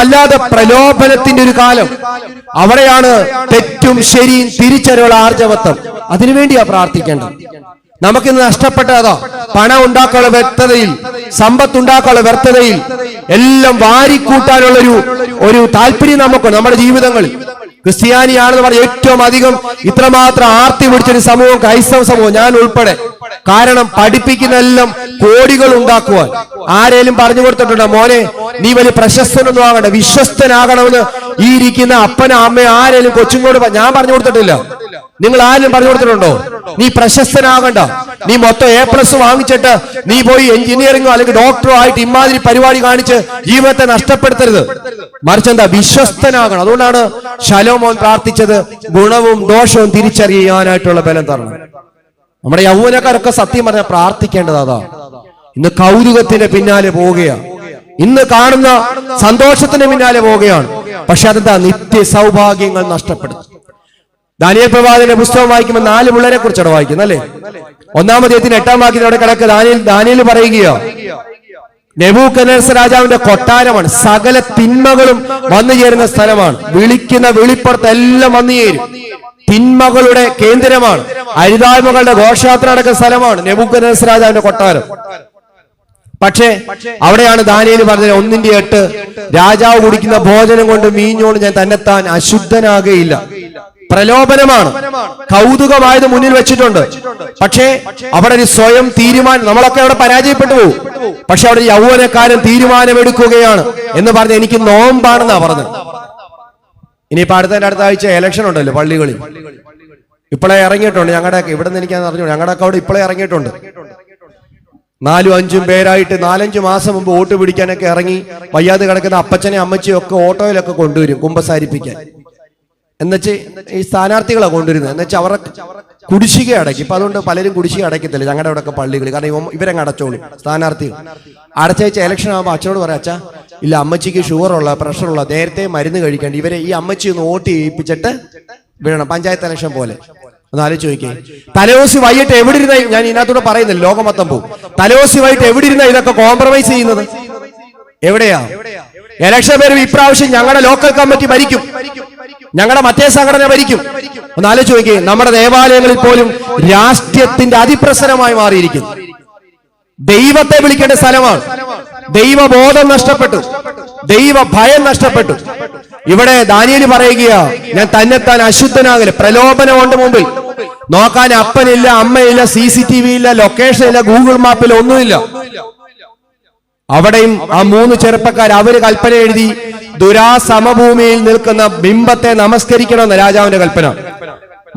അല്ലാതെ പ്രലോഭനത്തിന്റെ ഒരു കാലം. അവിടെയാണ് തെറ്റും ശരിയും തിരിച്ചറിവുള്ള ആർജവത്വം. അതിനുവേണ്ടിയാ പ്രാർത്ഥിക്കേണ്ടത്. നമുക്കിന്ന് നഷ്ടപ്പെട്ടതാ പണം ഉണ്ടാക്കാനുള്ള വ്യക്തതയിൽ, സമ്പത്ത് ഉണ്ടാക്കാനുള്ള വ്യക്തതയിൽ എല്ലാം വാരിക്കൂട്ടാനുള്ള ഒരു താല്പര്യം നമുക്ക് നമ്മുടെ ജീവിതങ്ങളിൽ. ക്രിസ്ത്യാനിയാണെന്ന് പറഞ്ഞ ഏറ്റവും അധികം ഇത്രമാത്രം ആർത്തി പിടിച്ചൊരു സമൂഹം ക്രൈസ്തവ സമൂഹം, ഞാൻ ഉൾപ്പെടെ. കാരണം പഠിപ്പിക്കുന്നെല്ലാം കോടികൾ ഉണ്ടാക്കുവാൻ. ആരേലും പറഞ്ഞു കൊടുത്തിട്ടുണ്ടോ, മോനെ നീ വലിയ പ്രശസ്തനൊന്നും ആകണ്ട, വിശ്വസ്തനാകണമെന്ന് ഈ ഇരിക്കുന്ന അപ്പനോ അമ്മയോ ആരേലും കൊച്ചുങ്ങോട് ഞാൻ പറഞ്ഞു കൊടുത്തിട്ടില്ല. നിങ്ങൾ ആരും പറഞ്ഞു കൊടുത്തിട്ടുണ്ടോ നീ പ്രശസ്തനാകണ്ട, നീ മൊത്തം A+ വാങ്ങിച്ചിട്ട് നീ പോയി എഞ്ചിനീയറിംഗോ അല്ലെങ്കിൽ ഡോക്ടറോ ആയിട്ട് ഇമാതിരി പരിപാടി കാണിച്ച് ജീവിതത്തെ നഷ്ടപ്പെടുത്തരുത്. മറിച്ച് എന്താ, വിശ്വസ്തനാകണം. അതുകൊണ്ടാണ് ശലോമോൻ പ്രാർത്ഥിച്ചത്, ഗുണവും ദോഷവും തിരിച്ചറിയാനായിട്ടുള്ള ബലം തരണം. നമ്മുടെ യൗവനക്കാരൊക്കെ സത്യം പറഞ്ഞാൽ പ്രാർത്ഥിക്കേണ്ടത് അതാ. ഇന്ന് കൗതുകത്തിന്റെ പിന്നാലെ പോവുകയാണ്, ഇന്ന് കാണുന്ന സന്തോഷത്തിന്റെ പിന്നാലെ പോവുകയാണ്. പക്ഷെ അതെന്താ, നിത്യ സൗഭാഗ്യങ്ങൾ നഷ്ടപ്പെടും. ദാനിയേൽ പ്രവാചകന്റെ പുസ്തകം വായിക്കുമ്പോൾ 4 പിള്ളേരെ കുറിച്ചാണ് വായിക്കുന്നത് അല്ലെ. 1-ാം അധ്യായത്തിന് 8-ാം വാക്യത്തിൽ അവിടെ കിടക്ക് ദാനിയേൽ പറയുകയോ, നെബൂഖദ്നേസർ രാജാവിന്റെ കൊട്ടാരമാണ്, സകല തിന്മകളും വന്നു ചേരുന്ന സ്ഥലമാണ്, വിളിക്കുന്ന വിളിപ്പുറത്തെല്ലാം വന്നു ചേരും, തിന്മകളുടെ കേന്ദ്രമാണ്, അരുതായ്മകളുടെ ഘോഷയാത്ര നടക്കുന്ന സ്ഥലമാണ് നെബൂഖദ്നേസർ രാജാവിന്റെ കൊട്ടാരം. പക്ഷേ അവിടെയാണ് ദാനിയേൽ പറഞ്ഞത് 1:8, രാജാവ് കുടിക്കുന്ന ഭോജനം കൊണ്ട് വീഞ്ഞോണ്ട് ഞാൻ തന്നെത്താൻ അശുദ്ധനാകുകയില്ല. പ്രലോഭനമാണ്, കൗതുകമായത് മുന്നിൽ വെച്ചിട്ടുണ്ട്. പക്ഷേ അവിടെ ഒരു സ്വയം തീരുമാനം, നമ്മളൊക്കെ അവിടെ പരാജയപ്പെട്ടു പോകും. പക്ഷെ അവിടെ യൗവനക്കാരൻ തീരുമാനമെടുക്കുകയാണ് എന്ന് പറഞ്ഞ് എനിക്ക് നോമ്പാണെന്നാ പറഞ്ഞത്. ഇനിയിപ്പോ അടുത്ത ആഴ്ച ഇലക്ഷൻ ഉണ്ടല്ലോ പള്ളികളിൽ. ഇപ്പോഴേ ഇറങ്ങിയിട്ടുണ്ട് ഞങ്ങളുടെയൊക്കെ ഇവിടെ നിന്ന് എനിക്കാന്ന് അറിഞ്ഞു, ഞങ്ങളുടെയൊക്കെ അവിടെ ഇപ്പോഴേ ഇറങ്ങിയിട്ടുണ്ട്. 4-5 പേരായിട്ട് 4-5 മാസം മുമ്പ് വോട്ട് പിടിക്കാനൊക്കെ ഇറങ്ങി വയ്യാതെ കിടക്കുന്ന അപ്പച്ചനെ അമ്മച്ചിയും ഒക്കെ ഓട്ടോയിലൊക്കെ കൊണ്ടുവരും കുമ്പസാരിപ്പിക്കാൻ. എന്നുവെച്ച് ഈ സ്ഥാനാർത്ഥികളാണ് കൊണ്ടുവരുന്നത്. എന്നുവെച്ചാൽ അവർക്ക് കുടിശ്ശിക അടയ്ക്കും. ഇപ്പൊ അതുകൊണ്ട് പലരും കുടിശ്ശിക അടയ്ക്കത്തില്ല ഞങ്ങളുടെ അവിടെ ഒക്കെ പള്ളികൾ. കാരണം ഇവരങ്ങ് അടച്ചോളും സ്ഥാനാർത്ഥികൾ. അടച്ചയച്ച ഇലക്ഷൻ ആകുമ്പോൾ അച്ഛനോട് പറയാം, അച്ഛാ ഇല്ല അമ്മച്ചിക്ക് ഷുഗറുള്ള പ്രഷറുള്ള നേരത്തെ മരുന്ന് കഴിക്കേണ്ടി, ഇവരെ ഈ അമ്മച്ചി ഒന്ന് വോട്ട് ചെയ്യിപ്പിച്ചിട്ട് വീഴണം, പഞ്ചായത്ത് ഇലക്ഷൻ പോലെ. ഒന്ന് ആലോചിച്ച് നോക്കിയേ. തലേദിവസം വൈകിട്ട് എവിടെ ഇരുന്ന, ഞാൻ ഇതിനകത്തൂടെ പറയുന്നില്ല, ലോകം മൊത്തം പോകും. തലേദിവസം വൈകിട്ട് എവിടെ ഇരുന്ന ഇതൊക്കെ കോംപ്രമൈസ് ചെയ്യുന്നത്? എവിടെയാ? ഇലക്ഷൻ പേര് ഇപ്രാവശ്യം ഞങ്ങളുടെ ലോക്കൽ കമ്മിറ്റി ഭരിക്കും, ഞങ്ങളുടെ മറ്റേ സംഘടന ഭരിക്കും. ഒന്ന് ആലോചിച്ച് നോക്കിയേ. നമ്മുടെ ദേവാലയങ്ങളിൽ പോലും രാഷ്ട്രീയത്തിന്റെ അതിപ്രസരമായി മാറിയിരിക്കുന്നു. ദൈവത്തെ വിളിക്കേണ്ട സ്ഥലമാണ്. ദൈവബോധം നഷ്ടപ്പെട്ടു, ദൈവ ഭയം നഷ്ടപ്പെട്ടു. ഇവിടെ ദാനിയേൽ പറയുകയാ, ഞാൻ തന്നെത്താൻ അശുദ്ധനാകല്. പ്രലോഭനം കൊണ്ട് മുമ്പിൽ നോക്കാൻ അപ്പനില്ല, അമ്മയില്ല, CCTV ഇല്ല, ലൊക്കേഷൻ ഇല്ല, ഗൂഗിൾ മാപ്പിൽ ഒന്നുമില്ല. അവിടെയും ആ 3 ചെറുപ്പക്കാർ അവര് കൽപ്പന എഴുതി, ദുരാസമഭൂമിയിൽ നിൽക്കുന്ന ബിംബത്തെ നമസ്കരിക്കണമെന്ന് രാജാവിന്റെ കൽപ്പന.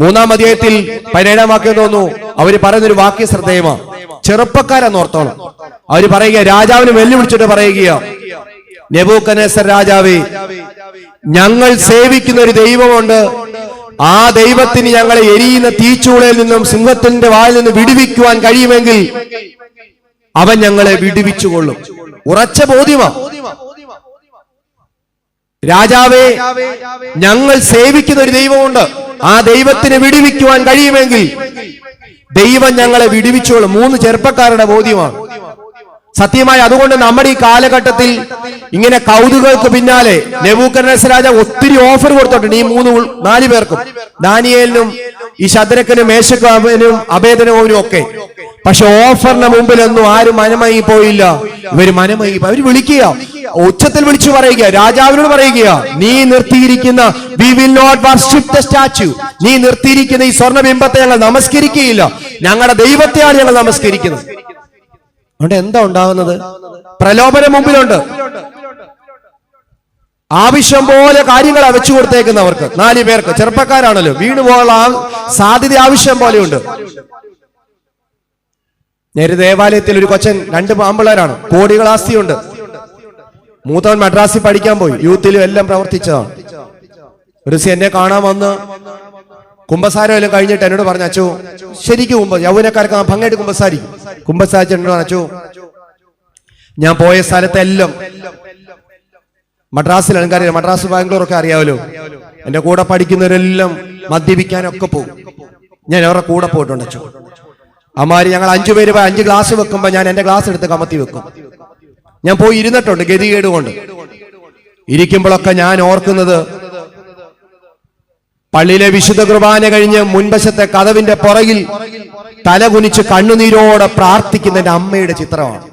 3-ാം അധ്യായത്തിൽ 17-ാം വാക്യം തോന്നുന്നു അവര് പറയുന്നൊരു വാക്യ ശ്രദ്ധേയമാണ്. ചെറുപ്പക്കാരെന്ന് ഓർത്തോണം. അവര് പറയുക, രാജാവിന് വെല്ലുവിളിച്ചിട്ട് പറയുകയാ, നെബൂഖദ്നേസർ രാജാവേ, ഞങ്ങൾ സേവിക്കുന്ന ഒരു ദൈവമുണ്ട്, ആ ദൈവത്തിന് ഞങ്ങളെ എരിയുന്ന തീച്ചൂളയിൽ നിന്നും സിംഹത്തിന്റെ വായിൽ നിന്ന് വിടുവിക്കുവാൻ കഴിയുമെങ്കിൽ അവൻ ഞങ്ങളെ വിടുവിച്ചുകൊള്ളും. ഉറച്ച ബോധ്യമാ. രാജാവേ, ഞങ്ങൾ സേവിക്കുന്ന ഒരു ദൈവമുണ്ട്, ആ ദൈവത്തിന് വിടുവിക്കുവാൻ കഴിയുമെങ്കിൽ ദൈവം ഞങ്ങളെ വിടുവിച്ചോളും. 3 ചെറുപ്പക്കാരുടെ ബോധ്യമാണ് സത്യമായി. അതുകൊണ്ട് നമ്മുടെ ഈ കാലഘട്ടത്തിൽ ഇങ്ങനെ കൗതുകൾക്ക് പിന്നാലെ നെബൂഖദ്നേസർ രാജാവ് ഒത്തിരി ഓഫർ കൊടുത്തിട്ടുണ്ട് ഈ 4 പേർക്കും, ദാനിയേലിനും ഈ ശദ്രക്കിനും മേശക്കും അബേദനോവിനും ഒക്കെ. പക്ഷെ ഓഫറിന് മുമ്പിലൊന്നും ആരും മനമയി പോയില്ല. ഇവര് മനമയി, അവര് വിളിക്കുക, ഉച്ചത്തിൽ വിളിച്ചു പറയുക, രാജാവിനോട് പറയുക, നീ നിർത്തിയിരിക്കുന്ന we will not worship the statue, നീ നിർത്തിയിരിക്കുന്ന ഈ സ്വർണ്ണബിംബത്തെ ഞങ്ങൾ നമസ്കരിക്കുകയില്ല, ഞങ്ങളുടെ ദൈവത്തെയാണ് ഞങ്ങൾ നമസ്കരിക്കുന്നത്. അതുകൊണ്ട് എന്താ ഉണ്ടാകുന്നത്? പ്രലോഭനം മുമ്പിലുണ്ട്. ആവശ്യം പോലെ കാര്യങ്ങളാ വെച്ചു കൊടുത്തേക്കുന്നവർക്ക്. 4 പേർക്ക് ചെറുപ്പക്കാരാണല്ലോ, വീണു പോകാനുള്ള സാധ്യത ആവശ്യം പോലെയുണ്ട്. നേരെ ദേവാലയത്തിൽ ഒരു കൊച്ചൻ, 2 ആമ്പിള്ളേരാണ്, കോടികൾ ആസ്തിയുണ്ട്. മൂത്തവൻ മദ്രാസിൽ പഠിക്കാൻ പോയി, യൂത്തിലും എല്ലാം പ്രവർത്തിച്ചതാണ്. ഒരു ദിവസം എന്നെ കാണാൻ വന്ന് കുമ്പസാരം എല്ലാം കഴിഞ്ഞിട്ട് എന്നോട് പറഞ്ഞു, അച്ചോ ശരിക്കും യൗവനക്കാർക്ക് ഭംഗിയായിട്ട് കുമ്പസാരിച്ച് എന്നോട് പറഞ്ഞു, അച്ചോ ഞാൻ പോയ സ്ഥലത്തെല്ലാം മദ്രാസിലാണ്, എനിക്കറിയാം, മദ്രാസ് ബാംഗ്ലൂർ ഒക്കെ അറിയാമല്ലോ, എന്റെ കൂടെ പഠിക്കുന്നവരെല്ലാം മദ്യപിക്കാനൊക്കെ പോകും. ഞാൻ അവരുടെ കൂടെ പോയിട്ടുണ്ട്. അച്ചോ അമ്മാര് ഞങ്ങൾ 5 പേര് 5 ഗ്ലാസ് വെക്കുമ്പോ ഞാൻ എന്റെ ഗ്ലാസ് എടുത്ത് കമത്തി വെക്കും. ഞാൻ പോയി ഇരുന്നിട്ടുണ്ട് ഗതികേട് കൊണ്ട്. ഇരിക്കുമ്പോഴൊക്കെ ഞാൻ ഓർക്കുന്നത് പള്ളിയിലെ വിശുദ്ധ കുർബാന കഴിഞ്ഞ് മുൻവശത്തെ കതവിന്റെ പുറകിൽ തലകുനിച്ച് കണ്ണുനീരോടെ പ്രാർത്ഥിക്കുന്ന എന്റെ അമ്മയുടെ ചിത്രമാണ്.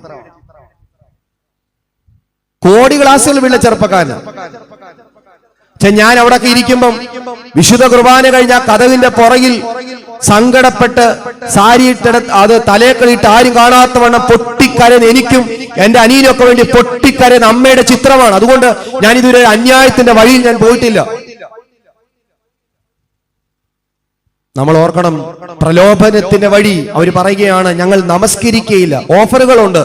കോടി ക്ലാസ്സുകളുള്ള ചെറുപ്പക്കാരന്. പക്ഷെ ഞാൻ അവിടെയൊക്കെ ഇരിക്കുമ്പം വിശുദ്ധ കുർബാന കഴിഞ്ഞ കതവിന്റെ പുറകിൽ സങ്കടപ്പെട്ട് സാരിയിട്ട അത് തലേക്കളിട്ട് ആരും കാണാത്ത വണ്ണം പൊട്ടിക്കരന്ന് എനിക്കും എന്റെ അനിയനൊക്കെ വേണ്ടി പൊട്ടിക്കരന്ന് അമ്മയുടെ ചിത്രമാണ്. അതുകൊണ്ട് ഞാൻ ഇതുവരെ അന്യായത്തിന്റെ വഴിയിൽ ഞാൻ പോയിട്ടില്ല. നമ്മൾ ഓർക്കണം, പ്രലോഭനത്തിന്റെ വഴി അവർ പറയുകയാണ് ഞങ്ങൾ നമസ്കരിക്കുകയില്ല. ഓഫറുകളുണ്ട്,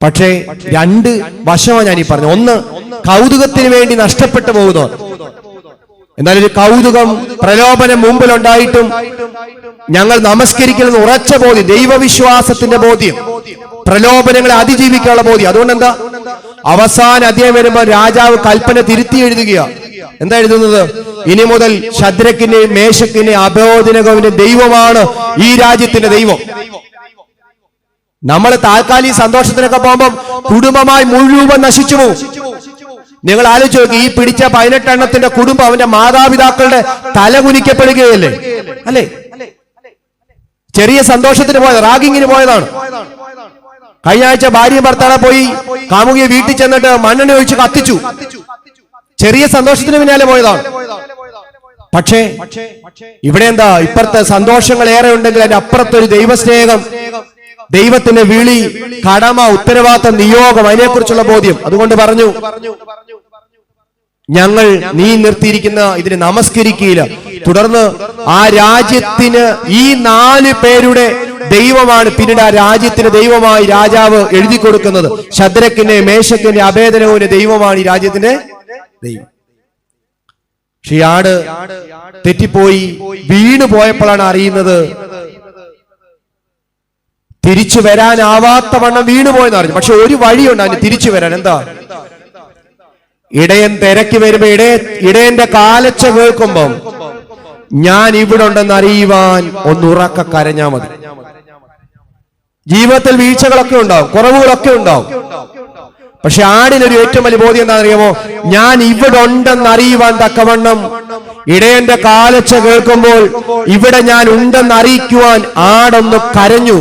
പക്ഷേ രണ്ട് വശമാണ് ഞാൻ ഈ പറഞ്ഞു. ഒന്ന്, കൗതുകത്തിന് വേണ്ടി നഷ്ടപ്പെട്ടു പോകുന്നു. എന്നാൽ ഒരു കൗതുകം, പ്രലോഭനം മുമ്പിലുണ്ടായിട്ടും ഞങ്ങൾ നമസ്കരിക്കണമെന്ന് ഉറച്ച ബോധ്യം, ദൈവവിശ്വാസത്തിന്റെ ബോധ്യം, പ്രലോഭനങ്ങളെ അതിജീവിക്കാനുള്ള ബോധ്യം. അതുകൊണ്ട് എന്താ, അവസാന അധ്യായം വരുമ്പോൾ രാജാവ് കൽപ്പന തിരുത്തി എഴുതുക. എന്താ എഴുതുന്നത്? ഇനി മുതൽ ശദ്രക്കിന്റെയും മേശക്കിന്റെയും അബേദ്നെഗോവിന്റെ ദൈവമാണ് ഈ രാജ്യത്തിന്റെ ദൈവം. നമ്മൾ താൽക്കാലിക സന്തോഷത്തിനൊക്കെ പോകുമ്പോൾ കുടുംബമായി മുഴുവൻ നശിച്ചു പോകും. നിങ്ങൾ ആലോചിച്ച് നോക്കി, ഈ പിടിച്ച 18 എണ്ണത്തിന്റെ കുടുംബം അവന്റെ മാതാപിതാക്കളുടെ തലകുനിക്കപ്പെടുകയല്ലേ, അല്ലേ? ചെറിയ സന്തോഷത്തിന് പോയത്, റാഗിങ്ങിന് പോയതാണ്. കഴിഞ്ഞ ആഴ്ച ഭാര്യയും ഭർത്താവ് പോയി കാമുകിയെ വീട്ടിൽ ചെന്നിട്ട് മണ്ണെണ്ണ ഒഴിച്ച് കത്തിച്ചു. ചെറിയ സന്തോഷത്തിന് പിന്നാലെ പോയതാണ്. പക്ഷേ ഇവിടെ എന്താ, ഇപ്പുറത്തെ സന്തോഷങ്ങൾ ഏറെ ഉണ്ടെങ്കിൽ അതിന്റെ അപ്പുറത്തൊരു ദൈവസ്നേഹം, ദൈവത്തിന്റെ വിളി, കടമ, ഉത്തരവാദിത്തം, നിയോഗം, അതിനെക്കുറിച്ചുള്ള ബോധ്യം. അതുകൊണ്ട് പറഞ്ഞു, ഞങ്ങൾ നീ നിർത്തിയിരിക്കുന്ന ഇതിന് നമസ്കരിക്കുകയില്ല. തുടർന്ന് ആ രാജ്യത്തിന് ഈ 4 പേരുടെ ദൈവമാണ് പിന്നീട് ആ രാജ്യത്തിന് ദൈവമായി രാജാവ് എഴുതി കൊടുക്കുന്നത്. ശദ്രക്കിന്റെ, മേശക്കിന്റെ, അബേദ്നെഗോവിന്റെ ദൈവമാണ് ഈ രാജ്യത്തിന്റെ ദൈവം. പക്ഷേ ആട് തെറ്റിപ്പോയി വീണു പോയപ്പോഴാണ് അറിയുന്നത്, തിരിച്ചു വരാനാവാത്ത വണ്ണം വീണുപോയെന്ന് അറിഞ്ഞു. പക്ഷെ ഒരു വഴിയുണ്ട് അതിന് തിരിച്ചു വരാൻ. എന്താ? ഇടയൻ തിരക്കി വരുമ്പോ ഇടയന്റെ കാലച്ച കേൾക്കുമ്പം ഞാൻ ഇവിടെ ഉണ്ടെന്ന് അറിയുവാൻ ഒന്നുറക്ക കരഞ്ഞാ മതി. ജീവിതത്തിൽ വീഴ്ചകളൊക്കെ ഉണ്ടാവും, കുറവുകളൊക്കെ ഉണ്ടാവും. പക്ഷെ ആടിനൊരു ഏറ്റവും വലിയ ബോധ്യം എന്താ അറിയാമോ? ഞാൻ ഇവിടെ ഉണ്ടെന്ന് അറിയുവാൻ തക്കവണ്ണം ഇടയന്റെ കാലച്ച കേൾക്കുമ്പോൾ ഇവിടെ ഞാൻ ഉണ്ടെന്ന് അറിയിക്കുവാൻ ആടൊന്ന് കരഞ്ഞു.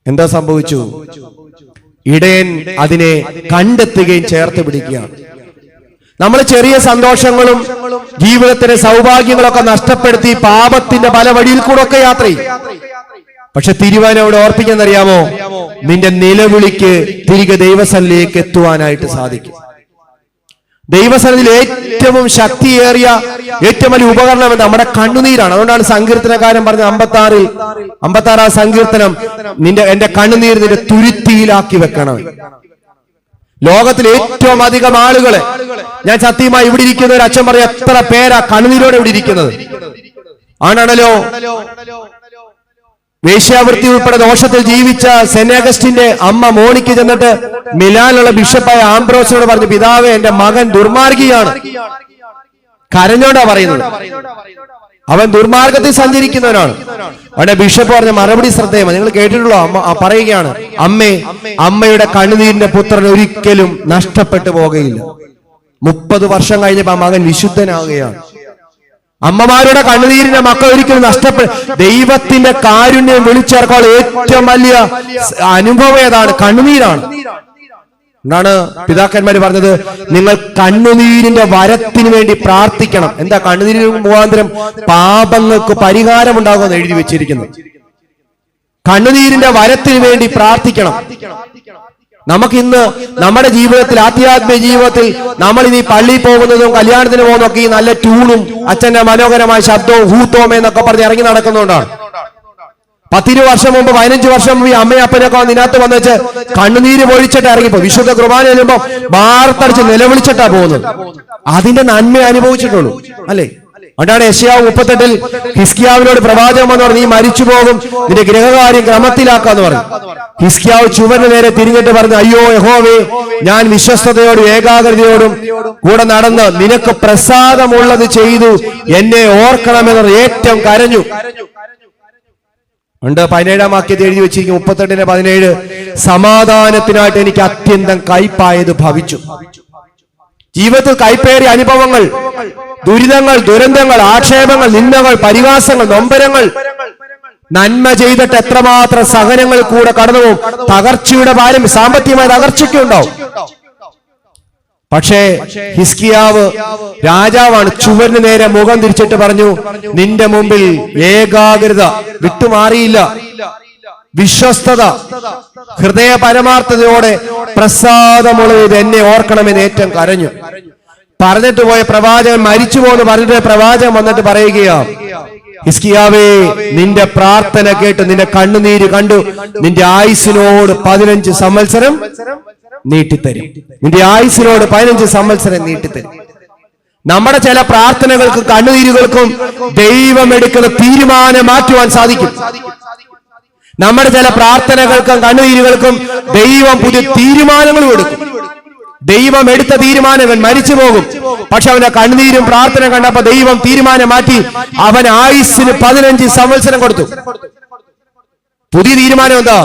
എന്താ സംഭവിച്ചു? ഇടയൻ അതിനെ കണ്ടെത്തുകയും ചേർത്ത് പിടിക്കുകയാണ്. നമ്മൾ ചെറിയ സന്തോഷങ്ങളും ജീവിതത്തിലെ സൗഭാഗ്യങ്ങളൊക്കെ നഷ്ടപ്പെടുത്തി പാപത്തിന്റെ പല വഴിയിൽ കൂടെ ഒക്കെ യാത്ര ചെയ്യും. പക്ഷെ തിരുവാനോട് ഓർപ്പിക്കുന്നറിയാമോ? നിന്റെ നിലവിളിക്ക് തിരികെ ദൈവസന്നിധിയിലേക്ക് എത്തുവാനായിട്ട് സാധിക്കും. ദൈവസന്നിധിയിൽ ഏറ്റവും ശക്തിയേറിയ ഏറ്റവും വലിയ ഉപകരണം നമ്മുടെ കണ്ണുനീരാണ്. അതുകൊണ്ടാണ് സങ്കീർത്തനക്കാരൻ പറഞ്ഞ 56 സങ്കീർത്തനം, എന്റെ കണ്ണുനീർ നിന്റെ തുരുത്തിയിലാക്കി വെക്കണം. ലോകത്തിൽ ഏറ്റവും അധികം ആളുകളെ, ഞാൻ സത്യമായി ഇവിടെ ഇരിക്കുന്ന ഒരു അച്ഛൻ പറഞ്ഞ എത്ര പേരാ കണ്ണുനീരോടെ ഇവിടെ ഇരിക്കുന്നത് ആണാണല്ലോ. വേശ്യാവൃത്തി ഉൾപ്പെടെ ദോഷത്തിൽ ജീവിച്ച സെന്റ് അഗസ്റ്റിന്റെ അമ്മ മോണിക്ക് ചെന്നിട്ട് മിലാനിലുള്ള ബിഷപ്പായ ആംബ്രോസിനോട് പറഞ്ഞു, പിതാവേ എന്റെ മകൻ ദുർമാർഗിയാണ്. കരഞ്ഞോണ്ടാ പറയുന്നത്, അവൻ ദുർമാർഗത്തിൽ സഞ്ചരിക്കുന്നവനാണ്. അവിടെ ബിഷപ്പ് പറഞ്ഞ മറുപടി ശ്രദ്ധേയമാണ്. നിങ്ങൾ കേട്ടിട്ടുള്ളോ? പറയുകയാണ്, അമ്മയുടെ കണ്ണുനീരിന്റെ പുത്രൻ ഒരിക്കലും നഷ്ടപ്പെട്ടു പോകുകയില്ല. 30 വർഷം കഴിഞ്ഞപ്പോ ആ മകൻ വിശുദ്ധനാവുകയാണ്. അമ്മമാരുടെ കണ്ണുനീരിന്റെ മക്കൾ ഒരിക്കലും നഷ്ടപ്പെടും. ദൈവത്തിന്റെ കാരുണ്യം വിളിച്ചേർക്കാൻ ഏറ്റവും വലിയ അനുഭവം ഏതാണ്? കണ്ണുനീരാണ്. എന്നാണ് പിതാക്കന്മാര് പറഞ്ഞത്, നിങ്ങൾ കണ്ണുനീരിന്റെ വരത്തിന് വേണ്ടി പ്രാർത്ഥിക്കണം. എന്താ? കണ്ണുനീരിന് മുഖാന്തരം പാപങ്ങൾക്ക് പരിഹാരം ഉണ്ടാകുമെന്ന് എഴുതി വെച്ചിരിക്കുന്നു. കണ്ണുനീരിന്റെ വരത്തിന് വേണ്ടി പ്രാർത്ഥിക്കണം. നമുക്കിന്ന് നമ്മുടെ ജീവിതത്തിൽ, ആധ്യാത്മിക ജീവിതത്തിൽ, നമ്മൾ ഇനി പള്ളിയിൽ പോകുന്നതും കല്യാണത്തിന് പോകുന്നതൊക്കെ ഈ നല്ല ട്യൂണും അച്ഛന്റെ മനോഹരമായ ശബ്ദവും ഹൂത്തോമ എന്നൊക്കെ പറഞ്ഞ് ഇറങ്ങി നടക്കുന്നതുകൊണ്ടാണ്. 10 വർഷം മുമ്പ്, 15 വർഷം മുമ്പ് ഈ അമ്മയും അപ്പനൊക്കെ വന്ന് ഇതിനകത്ത് വന്നിച്ച് കണ്ണുനീര് പൊഴിച്ചിട്ട് ഇറങ്ങിപ്പോ വിശുദ്ധ കുർബാന ചെല്ലുമ്പോ വാർത്തടിച്ച് നിലവിളിച്ചിട്ടാ പോകുന്നത്. അതിന്റെ നന്മ അനുഭവിച്ചിട്ടുള്ളൂ, അല്ലേ? അതുകൊണ്ടാണ് യെശയ്യാവ് 38 ഹിസ്കിയാവിനോട് പ്രവാചകൻ വന്ന് പറഞ്ഞു, നീ മരിച്ചു പോകും, നിന്റെ ഗൃഹകാര്യം ക്രമത്തിലാക്കാന്ന് പറഞ്ഞു. ഹിസ്കിയാവ് ചുവരിന് നേരെ തിരിഞ്ഞിട്ട് പറഞ്ഞു, അയ്യോ യഹോവേ, ഞാൻ വിശ്വസ്തയോടും ഏകാഗ്രതയോടും കൂടെ നടന്ന് നിനക്ക് പ്രസാദമുള്ളത് ചെയ്തു, എന്നെ ഓർക്കണമെന്ന് ഏറ്റവും കരഞ്ഞു. ഉണ്ട്. 17-ാം വാക്യത്തിൽ എഴുതി വെച്ചിരിക്കും 38-17, സമാധാനത്തിനായിട്ട് എനിക്ക് അത്യന്തം കയ്പായത് ഭവിച്ചു. ജീവിതത്തിൽ കൈപ്പേറിയ അനുഭവങ്ങൾ, ദുരിതങ്ങൾ, ദുരന്തങ്ങൾ, ആക്ഷേപങ്ങൾ, നിന്ദകൾ, പരിഹാസങ്ങൾ, നൊമ്പരങ്ങൾ, നന്മ ചെയ്തിട്ട് എത്രമാത്രം സഹനങ്ങൾ കൂടെ കടന്നുപോകും. തകർച്ചയുടെ ഭാരം, സാമ്പത്തികമായ തകർച്ചയ്ക്ക് ഉണ്ടാവും. പക്ഷേ ഹിസ്കിയാവ് രാജാവാണ്. ചുവരിന് നേരെ മുഖം തിരിച്ചിട്ട് പറഞ്ഞു, നിന്റെ മുമ്പിൽ ഏകാഗ്രത വിട്ടുമാറിയില്ല, വിശ്വസ്തത, ഹൃദയ പരമാർത്ഥതയോടെ പ്രസാദമുള്ളത് എന്നെ ഓർക്കണമെന്ന് ഏറ്റവും കരഞ്ഞു. പറഞ്ഞിട്ട് പോയ പ്രവാചകൻ മരിച്ചു പോകുന്നു പറഞ്ഞിട്ട് പ്രവാചകൻ വന്നിട്ട് പറയുകയാ, ഹിസ്കിയാവേ, നിന്റെ പ്രാർത്ഥന കേട്ട് നിന്റെ കണ്ണുനീര് കണ്ടു, നിന്റെ ആയുസിനോട് 15 സംവത്സരം നീട്ടിത്തരും. നിന്റെ ആയുസിനോട് 15 സംവത്സരം നീട്ടിത്തരും. നമ്മുടെ ചില പ്രാർത്ഥനകൾക്കും കണ്ണുനീരുകൾക്കും ദൈവം എടുക്കുന്ന തീരുമാനം മാറ്റുവാൻ സാധിക്കും. നമ്മുടെ ചില പ്രാർത്ഥനകൾക്കും കണ്ണുനീരുകൾക്കും ദൈവം പുതിയ തീരുമാനങ്ങളും എടുക്കും. ദൈവം എടുത്ത തീരുമാനം അവൻ മരിച്ചു പോകും, പക്ഷെ അവന്റെ കണ്ണുനീരും പ്രാർത്ഥന കണ്ടപ്പോ ദൈവം തീരുമാനം മാറ്റി അവൻ ആയുസ്സിന് 15 സംവത്സരം കൊടുത്തു. പുതിയ തീരുമാനം എന്താ?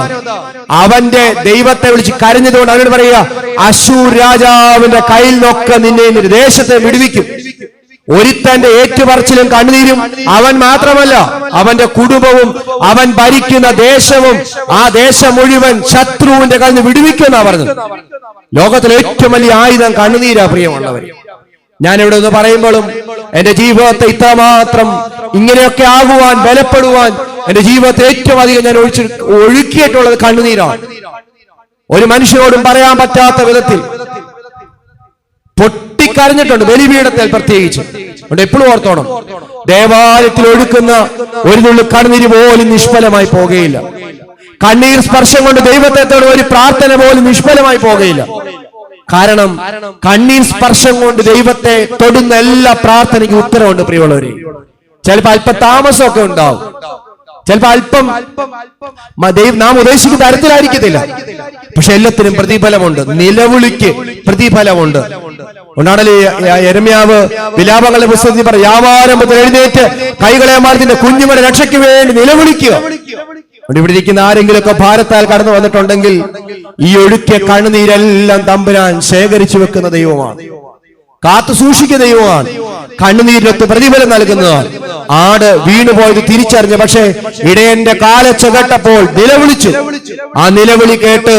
അവന്റെ ദൈവത്തെ വിളിച്ച് കരഞ്ഞതുകൊണ്ട് അവനോട് പറയുക, അശൂർ രാജാവിന്റെ കയ്യിൽ നിന്നൊക്കെ നിന്നെ ദേശത്തെ വിടുവിക്കും. ഒരുത്തന്റെ ഏറ്റുപറച്ചിലും കണ്ണുനീരും അവൻ മാത്രമല്ല, അവന്റെ കുടുംബവും അവൻ ഭരിക്കുന്ന ദേശവും ആ ദേശം മുഴുവൻ ശത്രുവിന്റെ കയ്യിൽ നിന്ന് വിടുവിക്കുമെന്നാ പറഞ്ഞത്. ലോകത്തിലെ ഏറ്റവും വലിയ ആയുധം കണ്ണുനീരാ പ്രിയമുള്ളവർ. ഞാൻ ഇവിടെ ഒന്ന് പറയുമ്പോഴും എന്റെ ജീവിതത്തെ ഇത്രമാത്രം ഇങ്ങനെയൊക്കെ ആകുവാൻ, ബലപ്പെടുവാൻ എന്റെ ജീവിതത്തെ ഏറ്റവും അധികം ഞാൻ ഒഴുക്കിയിട്ടുള്ളത് കണ്ണുനീരാണ്. ഒരു മനുഷ്യനോടും പറയാൻ പറ്റാത്ത വിധത്തിൽ പൊട്ടിക്കരഞ്ഞിട്ടുണ്ട്, ബലിപീഠത്തിൽ പ്രത്യേകിച്ച്. അതുകൊണ്ട് എപ്പോഴും ഓർത്തോണം, ദേവാലയത്തിൽ ഒഴുക്കുന്ന ഒരു തുള്ളി കണ്ണുനീര് പോലും നിഷ്ഫലമായി പോകുകയില്ല. കണ്ണീർ സ്പർശം കൊണ്ട് ദൈവത്തെ തൊടുന്ന ഒരു പ്രാർത്ഥന പോലും നിഷ്ഫലമായി പോകുകയില്ല. കാരണം കണ്ണീർ സ്പർശം കൊണ്ട് ദൈവത്തെ തൊടുന്ന എല്ലാ പ്രാർത്ഥനയ്ക്കും ഉത്തരവുണ്ട് പ്രിയമുള്ളവരെ. ചിലപ്പോൾ അല്പം താമസമൊക്കെ ഉണ്ടാവും, ചിലപ്പോൾ അല്പം നാം ഉദ്ദേശിക്കുന്ന തരത്തിലായിരിക്കത്തില്ല, പക്ഷെ എല്ലാത്തിനും പ്രതിഫലമുണ്ട്. നിലവിളിക്ക് പ്രതിഫലമുണ്ട്. ഉണ്ടാണല്ലേ യെരമ്യാവ് വിലാപങ്ങളുടെ പുസ്തകത്തിൽ പറയും, വ്യാപാരം മുതൽ എഴുന്നേറ്റ് കൈകളെ മാർത്തിന്റെ കുഞ്ഞുങ്ങളുടെ രക്ഷയ്ക്ക് വേണ്ടി നിലവിളിക്കുക. ഇവിടെ ഇരിക്കുന്ന ആരെങ്കിലുമൊക്കെ ഭാരത്താൽ കടന്നു വന്നിട്ടുണ്ടെങ്കിൽ ഈ ഒഴുക്കിയ കണ്ണുനീരെല്ലാം തമ്പുരാൻ ശേഖരിച്ചു വെക്കുന്ന ദൈവമാണ്, കാത്തു സൂക്ഷിക്കുന്ന ദൈവമാണ്, കണ്ണുനീരിനൊത്ത് പ്രതിഫലം നൽകുന്നതാണ്. ആട് വീണുപോയത് തിരിച്ചറിഞ്ഞു, പക്ഷേ ഇടയന്റെ കാലച്ച കേട്ടപ്പോൾ നിലവിളിച്ചു. ആ നിലവിളി കേട്ട്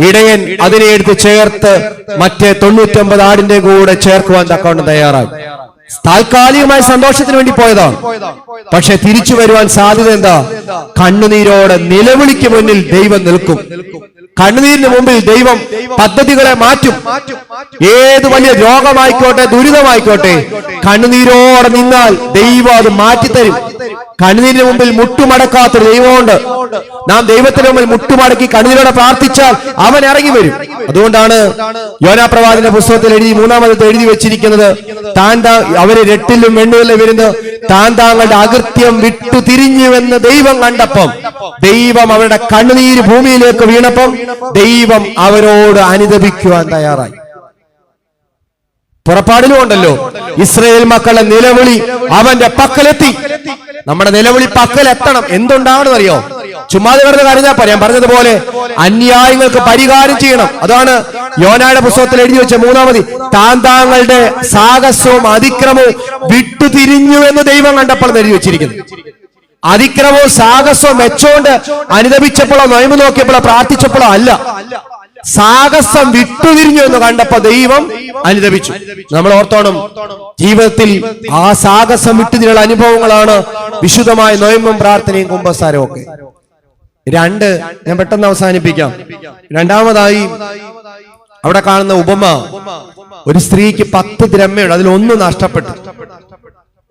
ഇടയൻ അതിനെ എടുത്ത് ചേർത്ത് മറ്റേ 99 ആടിന്റെ കൂടെ ചേർക്കുവാൻ തക്കവണ്ണം തയ്യാറായി. താൽക്കാലികമായ സന്തോഷത്തിന് വേണ്ടി പോയതാണ്, പക്ഷെ തിരിച്ചു വരുവാൻ സാധ്യത എന്താ? കണ്ണുനീരോടെ നിലവിളിക്ക് മുന്നിൽ ദൈവം നിൽക്കും. കണ്ണുനീരിന് മുമ്പിൽ ദൈവം പദ്ധതികളെ മാറ്റും. ഏത് വലിയ രോഗമായിക്കോട്ടെ, ദുരിതമായിക്കോട്ടെ, കണ്ണുനീരോടെ നിന്നാൽ ദൈവം അത് മാറ്റിത്തരും. കണ്ണുനീരിന് മുമ്പിൽ മുട്ടുമടക്കാത്തൊരു ദൈവമുണ്ട്. നാം ദൈവത്തിന് മുമ്പിൽ മുട്ടുമടക്കി കണ്ണുനീരോടെ പ്രാർത്ഥിച്ചാൽ അവൻ ഇറങ്ങി വരും. അതുകൊണ്ടാണ് യോനാ പ്രവാചകന്റെ പുസ്തകത്തിൽ 3-ാമത്തെ എഴുതി വെച്ചിരിക്കുന്നത്, അവര് രട്ടിലും വെണ്ണുകളിലും വരുന്നത് താൻ താങ്കളുടെ അകൃത്യം വിട്ടു തിരിഞ്ഞുവെന്ന് ദൈവം കണ്ടപ്പം, ദൈവം അവരുടെ കണ്ണുനീര് ഭൂമിയിലേക്ക് വീണപ്പം ദൈവം അവരോട് അനുദപിക്കുവാൻ തയ്യാറായി. പുറപ്പാടിലും ഉണ്ടല്ലോ, ഇസ്രായേൽ മക്കളുടെ നിലവിളി അവന്റെ പക്കലെത്തി. നമ്മുടെ നിലവിളി പക്കലെത്തണം. എന്തുണ്ടാവണം അറിയോ? ചുമ്മാതെ വെറുതെ കരഞ്ഞാൽ പോരാ. ഞാൻ പറഞ്ഞതുപോലെ അന്യായങ്ങൾക്ക് പരിഹാരം ചെയ്യണം. അതാണ് യോനായുടെ പുസ്തകത്തിൽ എഴുതി വെച്ച 3-ാമത്, താങ്കളുടെ സാഹസവും അതിക്രമവും വിട്ടുതിരിഞ്ഞു എന്ന് ദൈവം കണ്ടപ്പോൾ എഴുതി വെച്ചിരിക്കുന്നു. അതിക്രമവും സാഹസവും വെച്ചോണ്ട് അനുദപിച്ചപ്പോഴോ നൊയമ്പ് നോക്കിയപ്പോഴോ പ്രാർത്ഥിച്ചപ്പോഴോ അല്ല, സാഹസം വിട്ടുതിരിഞ്ഞു എന്ന് കണ്ടപ്പോ ദൈവം അനുദപിച്ചു. നമ്മൾ ഓർത്തോണം, ജീവിതത്തിൽ ആ സാഹസം വിട്ടുതിരിയുള്ള അനുഭവങ്ങളാണ് വിശുദ്ധമായ നൊയമ്പും പ്രാർത്ഥനയും കുമ്പസാരവും ഒക്കെ. 2 ഞാൻ പെട്ടെന്ന് അവസാനിപ്പിക്കാം. രണ്ടാമതായി അവിടെ കാണുന്ന ഉപമ, ഒരു സ്ത്രീക്ക് 10 ദ്രഹ്മയുണ്ട്, അതിലൊന്ന് നഷ്ടപ്പെട്ടു.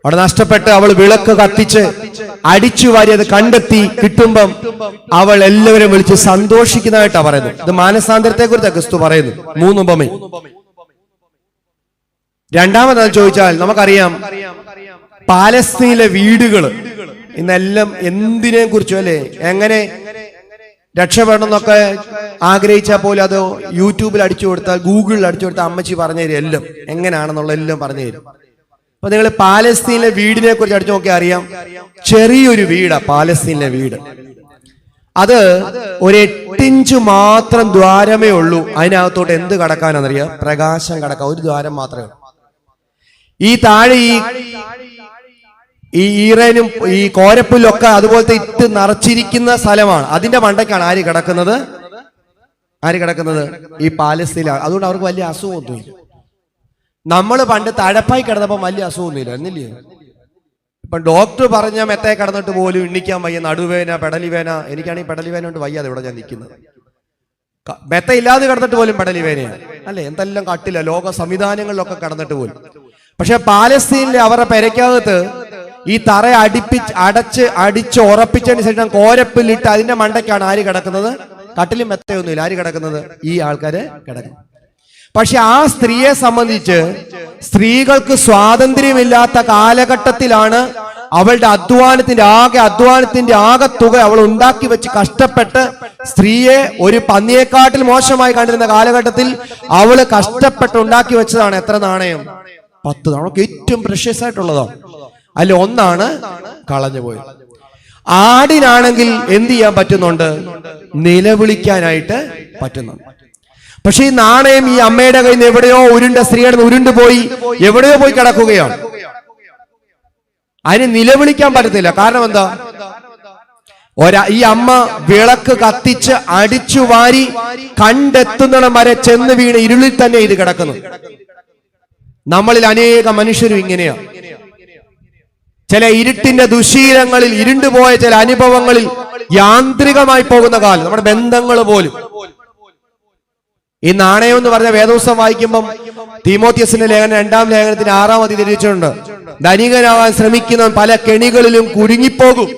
അവിടെ നഷ്ടപ്പെട്ട് അവൾ വിളക്ക് കത്തിച്ച് അടിച്ചു വാരി അത് കണ്ടെത്തി കിട്ടുമ്പം അവൾ എല്ലാവരും വിളിച്ച് സന്തോഷിക്കുന്നതായിട്ടാണ് പറയുന്നത്. ഇത് മാനസാന്തരത്തെ കുറിച്ച് ക്രിസ്തു പറയുന്നു. 3 ഉപമയും. രണ്ടാമതെന്ന് ചോദിച്ചാൽ നമുക്കറിയാം, പാലസ്തീനിലെ വീടുകൾ ഇന്നെല്ലാം എന്തിനെ കുറിച്ചും അല്ലെ, എങ്ങനെ രക്ഷപ്പെടണം എന്നൊക്കെ ആഗ്രഹിച്ചാൽ പോലും അത് യൂട്യൂബിൽ അടിച്ചു കൊടുത്താൽ, ഗൂഗിളിൽ അടിച്ചു കൊടുത്താൽ അമ്മച്ചി പറഞ്ഞു തരും എല്ലാം എങ്ങനെയാണെന്നുള്ള എല്ലാം പറഞ്ഞു തരും. അപ്പൊ നിങ്ങൾ പാലസ്തീനിലെ വീടിനെ കുറിച്ച് അടിച്ചു നോക്കിയാൽ അറിയാം, ചെറിയൊരു വീടാ പാലസ്തീനിലെ വീട്. അത് ഒരു 8 ഇഞ്ച് മാത്രം ദ്വാരമേ ഉള്ളൂ. അതിനകത്തോട്ട് എന്ത് കടക്കാനെന്നറിയാം? പ്രകാശം കടക്കാൻ ഒരു ദ്വാരം മാത്രമേ ഉള്ളൂ. ഈ താഴെ ഈ ഈറനും ഈ കോരപ്പുല്ലൊക്കെ അതുപോലത്തെ ഇട്ട് നിറച്ചിരിക്കുന്ന സ്ഥലമാണ്. അതിന്റെ മണ്ടയ്ക്കാണ് ആര് കിടക്കുന്നത്? ഈ പാലസ്തീനാണ്. അതുകൊണ്ട് അവർക്ക് വലിയ അസുഖമൊന്നുമില്ല. നമ്മൾ പണ്ട് തഴപ്പായി കിടന്നപ്പോൾ വലിയ അസുഖമൊന്നുമില്ല എന്നില്ലേ? ഇപ്പം ഡോക്ടർ പറഞ്ഞ മെത്തേ കിടന്നിട്ട് പോലും എണ്ണിക്കാൻ വയ്യ, നടുവേന, പെടലിവേന. എനിക്കാണെങ്കിൽ പെടലിവേന കൊണ്ട് വയ്യാതെ ഇവിടെ ഞാൻ നിൽക്കുന്നത്. മെത്ത ഇല്ലാതെ കിടന്നിട്ട് പോലും പെടലിവേനയാണ് അല്ലെ? എന്തെല്ലാം കട്ടില്ല ലോക സംവിധാനങ്ങളിലൊക്കെ കിടന്നിട്ട് പോലും. പക്ഷെ പാലസ്തീനിലെ അവരുടെ പെരയ്ക്കകത്ത് ഈ തറ അടിച്ച് ഉറപ്പിച്ചതിന് ശേഷം കോരപ്പില്ലിട്ട് അതിന്റെ മണ്ടയ്ക്കാണ് ആര് കിടക്കുന്നത്? കട്ടിലും മെത്തയൊന്നുമില്ല. ആര് കിടക്കുന്നത്? ഈ ആൾക്കാര് കിടക്കുന്നത്. പക്ഷെ ആ സ്ത്രീയെ സംബന്ധിച്ച് സ്ത്രീകൾക്ക് സ്വാതന്ത്ര്യമില്ലാത്ത കാലഘട്ടത്തിലാണ് അവളുടെ അധ്വാനത്തിന്റെ ആകെ തുക അവൾ ഉണ്ടാക്കി വെച്ച് കഷ്ടപ്പെട്ട് സ്ത്രീയെ ഒരു പന്നിയെക്കാട്ടിൽ മോശമായി കണ്ടിരുന്ന കാലഘട്ടത്തിൽ അവള് കഷ്ടപ്പെട്ട് ഉണ്ടാക്കി വെച്ചതാണ് എത്ര നാണയം? 10. നമുക്ക് ഏറ്റവും പ്രഷ്യസ് ആയിട്ടുള്ളതാണ്. അതിൽ ഒന്നാണ് കളഞ്ഞു പോയത്. ആടിനാണെങ്കിൽ എന്ത് ചെയ്യാൻ പറ്റുന്നുണ്ട്? നിലവിളിക്കാനായിട്ട് പറ്റുന്നുണ്ട്. പക്ഷെ ഈ നാണയം ഈ അമ്മയുടെ കയ്യിൽ നിന്ന് എവിടെയോ സ്ത്രീയുടെ ഉരുണ്ടുപോയി എവിടെയോ പോയി കിടക്കുകയാണ്. അതിന് നിലവിളിക്കാൻ പറ്റത്തില്ല. കാരണം എന്താ? ഈ അമ്മ വിളക്ക് കത്തിച്ച് അടിച്ചു വാരി കണ്ടെത്തുന്നിടം വരെ ചെന്ന് വീണ് ഇരുളിൽ തന്നെ ഇത് കിടക്കുന്നു. നമ്മളിൽ അനേക മനുഷ്യരും ഇങ്ങനെയാണ്. ചില ഇരുട്ടിന്റെ ദുശീലങ്ങളിൽ ഇരുണ്ടുപോയ ചില അനുഭവങ്ങളിൽ യാന്ത്രികമായി പോകുന്ന കാലം. നമ്മുടെ ബന്ധങ്ങൾ പോലും ഈ നാണയം എന്ന് പറഞ്ഞ വേദപുസ്തകം വായിക്കുമ്പം തീമോത്തിയസിന്റെ ലേഖനം 2-ാം ലേഖനത്തിന് 6-ാം അധ്യായം തിരിച്ചുണ്ട്. ധനികനാവാൻ ശ്രമിക്കുന്നവൻ പല കെണികളിലും കുടുങ്ങിപ്പോകും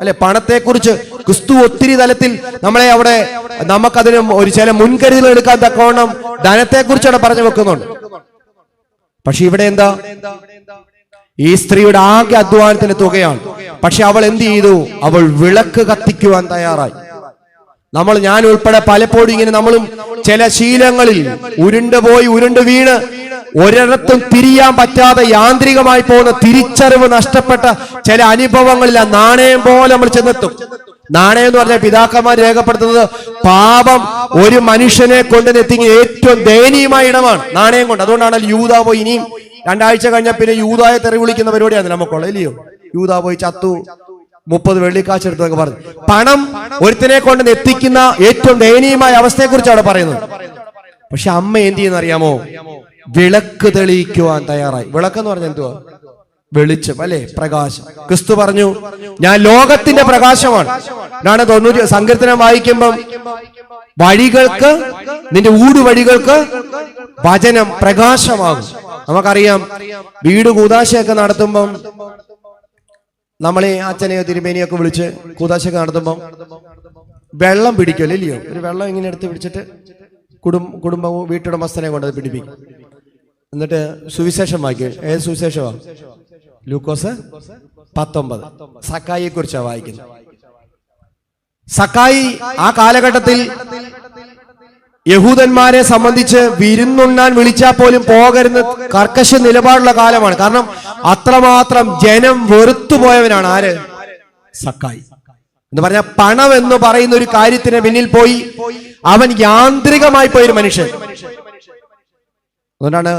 അല്ലെ? പണത്തെക്കുറിച്ച് ക്രിസ്തു ഒത്തിരി തലത്തിൽ നമുക്കതിന് ഒരു ചില മുൻകരുതൽ എടുക്കാൻ തക്കവണ്ണം ധനത്തെക്കുറിച്ച് അവിടെ പറഞ്ഞു വെക്കുന്നുണ്ട്. പക്ഷെ ഇവിടെ എന്താ? ഈ സ്ത്രീയുടെ ആകെ അധ്വാനത്തിന്റെ തുകയാണ്. പക്ഷെ അവൾ എന്ത് ചെയ്തു? അവൾ വിളക്ക് കത്തിക്കുവാൻ തയ്യാറായി. ഞാൻ ഉൾപ്പെടെ പലപ്പോഴും ഇങ്ങനെ നമ്മളും ചില ശീലങ്ങളിൽ ഉരുണ്ടു വീണ് ഒരിടത്തും തിരിയാൻ പറ്റാതെ യാന്ത്രികമായി പോകുന്ന തിരിച്ചറിവ് നഷ്ടപ്പെട്ട ചില അനുഭവങ്ങളിൽ ആ നാണയം പോലെ നമ്മൾ ചെന്നെത്തും. നാണയം എന്ന് പറഞ്ഞാൽ പിതാക്കന്മാർ രേഖപ്പെടുത്തുന്നത് പാപം ഒരു മനുഷ്യനെ കൊണ്ടുവന്നെത്തിക്കുന്ന ഏറ്റവും ദയനീയമായ ഇടമാണ് നാണയം കൊണ്ട്. അതുകൊണ്ടാണ് യൂദാ പോയി ഇനിയും 2 ആഴ്ച കഴിഞ്ഞ പിന്നെ യൂദായെ തെറി വിളിക്കുന്ന പരിപാടിയാണ് നമുക്കുള്ള ഇല്ലയോ? യൂദാ പോയി ചത്തു, 30 വെള്ളിക്കാശ് എടുത്തൊക്കെ പറഞ്ഞു. പണം ഒരുത്തിനെ കൊണ്ട് എത്തിക്കുന്ന ഏറ്റവും ദയനീയമായ അവസ്ഥയെക്കുറിച്ച് അവിടെ പറയുന്നത്. പക്ഷെ അമ്മ എന്ത് ചെയ്യുന്ന അറിയാമോ? വിളക്ക് തെളിയിക്കുവാൻ തയ്യാറായി. വിളക്കെന്ന് പറഞ്ഞാൽ എന്തുവാ? വെളിച്ചം അല്ലെ? പ്രകാശം. ക്രിസ്തു പറഞ്ഞു ഞാൻ ലോകത്തിന്റെ പ്രകാശമാണ്. ഞാൻ 90 സങ്കീർത്തനം വായിക്കുമ്പം വഴികൾക്ക്, നിന്റെ ഊടുവഴികൾക്ക് വചനം പ്രകാശമാകും. നമുക്കറിയാം വീട് കൂദാശയൊക്കെ നടത്തുമ്പം നമ്മളെ അച്ഛനെയോ തിരുമേനിയൊക്കെ വിളിച്ച് കൂദാശയൊക്കെ നടത്തുമ്പം വെള്ളം പിടിക്കുമല്ലോ ഇല്ലയോ? ഒരു വെള്ളം ഇങ്ങനെ എടുത്ത് പിടിച്ചിട്ട് കുടുംബവും വീട്ടുടമസ്ഥനെ കൊണ്ട് അത് പിടിപ്പിക്കും. എന്നിട്ട് സുവിശേഷം വായിക്കും. ഏത് സുവിശേഷമാണ്? ലൂക്കോസ് 19. സക്കായിയെ കുറിച്ചാണ് വായിക്കുന്നത്. സക്കായി ആ കാലഘട്ടത്തിൽ യഹൂദന്മാരെ സംബന്ധിച്ച് വിരുന്നുണ്ണാൻ വിളിച്ചാൽ പോലും പോകരുന്ന കർക്കശ നിലപാടുള്ള കാലമാണ്. കാരണം അത്രമാത്രം ജനം വെറുത്തുപോയവനാണ് ആര്? സക്കായി എന്ന് പറഞ്ഞാൽ പണം എന്ന് പറയുന്ന ഒരു കാര്യത്തിന് പിന്നിൽ പോയി അവൻ യാന്ത്രികമായി പോയൊരു മനുഷ്യൻ. അതുകൊണ്ടാണ്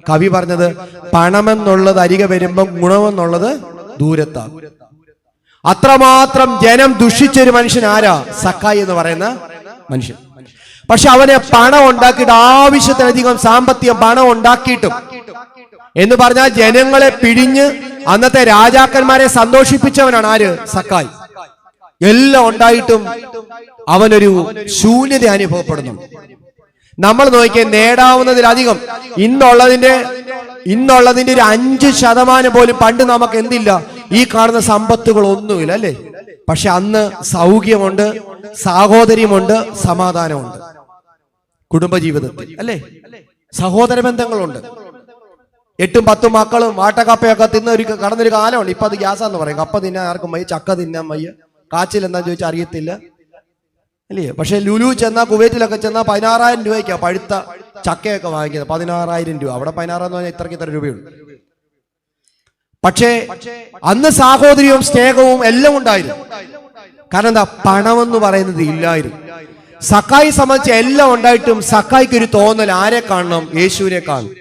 കവി പറഞ്ഞത് പണമെന്നുള്ളത് അരികെ വരുമ്പം ഗുണമെന്നുള്ളത് ദൂരത്താണ്. അത്രമാത്രം ജനം ദുഷിച്ചൊരു മനുഷ്യൻ ആരാ? സക്കായി എന്ന് പറയുന്ന മനുഷ്യൻ. പക്ഷെ അവനെ പണം ഉണ്ടാക്കിയിട്ട്, ആവശ്യത്തിലധികം സാമ്പത്തികം പണം ഉണ്ടാക്കിയിട്ടും എന്ന് പറഞ്ഞാൽ ജനങ്ങളെ പിഴിഞ്ഞ് അന്നത്തെ രാജാക്കന്മാരെ സന്തോഷിപ്പിച്ചവനാണ് ആര്? സക്കായി. എല്ലാം ഉണ്ടായിട്ടും അവനൊരു ശൂന്യത അനുഭവപ്പെടുന്നു. നമ്മൾ നോക്കിയാൽ നേടാവുന്നതിലധികം ഇന്നുള്ളതിന്റെ ഒരു 5% പോലും പണ്ട് നമുക്ക് എന്തില്ല? ഈ കാണുന്ന സമ്പത്തുകൾ ഒന്നുമില്ല അല്ലേ? പക്ഷെ അന്ന് സൗഖ്യമുണ്ട്, സാഹോദര്യമുണ്ട്, സമാധാനമുണ്ട് കുടുംബജീവിതത്തിൽ അല്ലേ? സഹോദര ബന്ധങ്ങളുണ്ട്. 8-10 മക്കളും വാട്ടക്കപ്പയൊക്കെ കടന്നൊരു കാലമുണ്ട്. ഇപ്പൊ അത് ഗ്യാസാന്ന് പറയും. കപ്പ തിന്നാൻ ആർക്കും വയ്യ, ചക്ക തിന്നാൻ വയ്യ, കാച്ചിൽ എന്താന്ന് ചോദിച്ചാൽ അറിയത്തില്ല അല്ലേ? പക്ഷെ ലുലു ചെന്നാ, കുവൈറ്റിലൊക്കെ ചെന്നാ 16,000 രൂപയ്ക്കാ പഴുത്ത ചക്കയൊക്കെ വാങ്ങിക്കുന്നത്. 16,000 രൂപ. അവിടെ 16 എന്ന് പറഞ്ഞാൽ ഇത്ര രൂപയുള്ളൂ. പക്ഷേ അന്ന് സാഹോദര്യവും സ്നേഹവും എല്ലാം ഉണ്ടായിരുന്നു. കാരണം എന്താ? പണമെന്ന് പറയുന്നത് ഇല്ലായിരുന്നു. സക്കായി സംബന്ധിച്ച് എല്ലാം ഉണ്ടായിട്ടും സക്കായിക്ക് ഒരു തോന്നൽ, ആരെ കാണണം? യേശുവിനെ കാണും.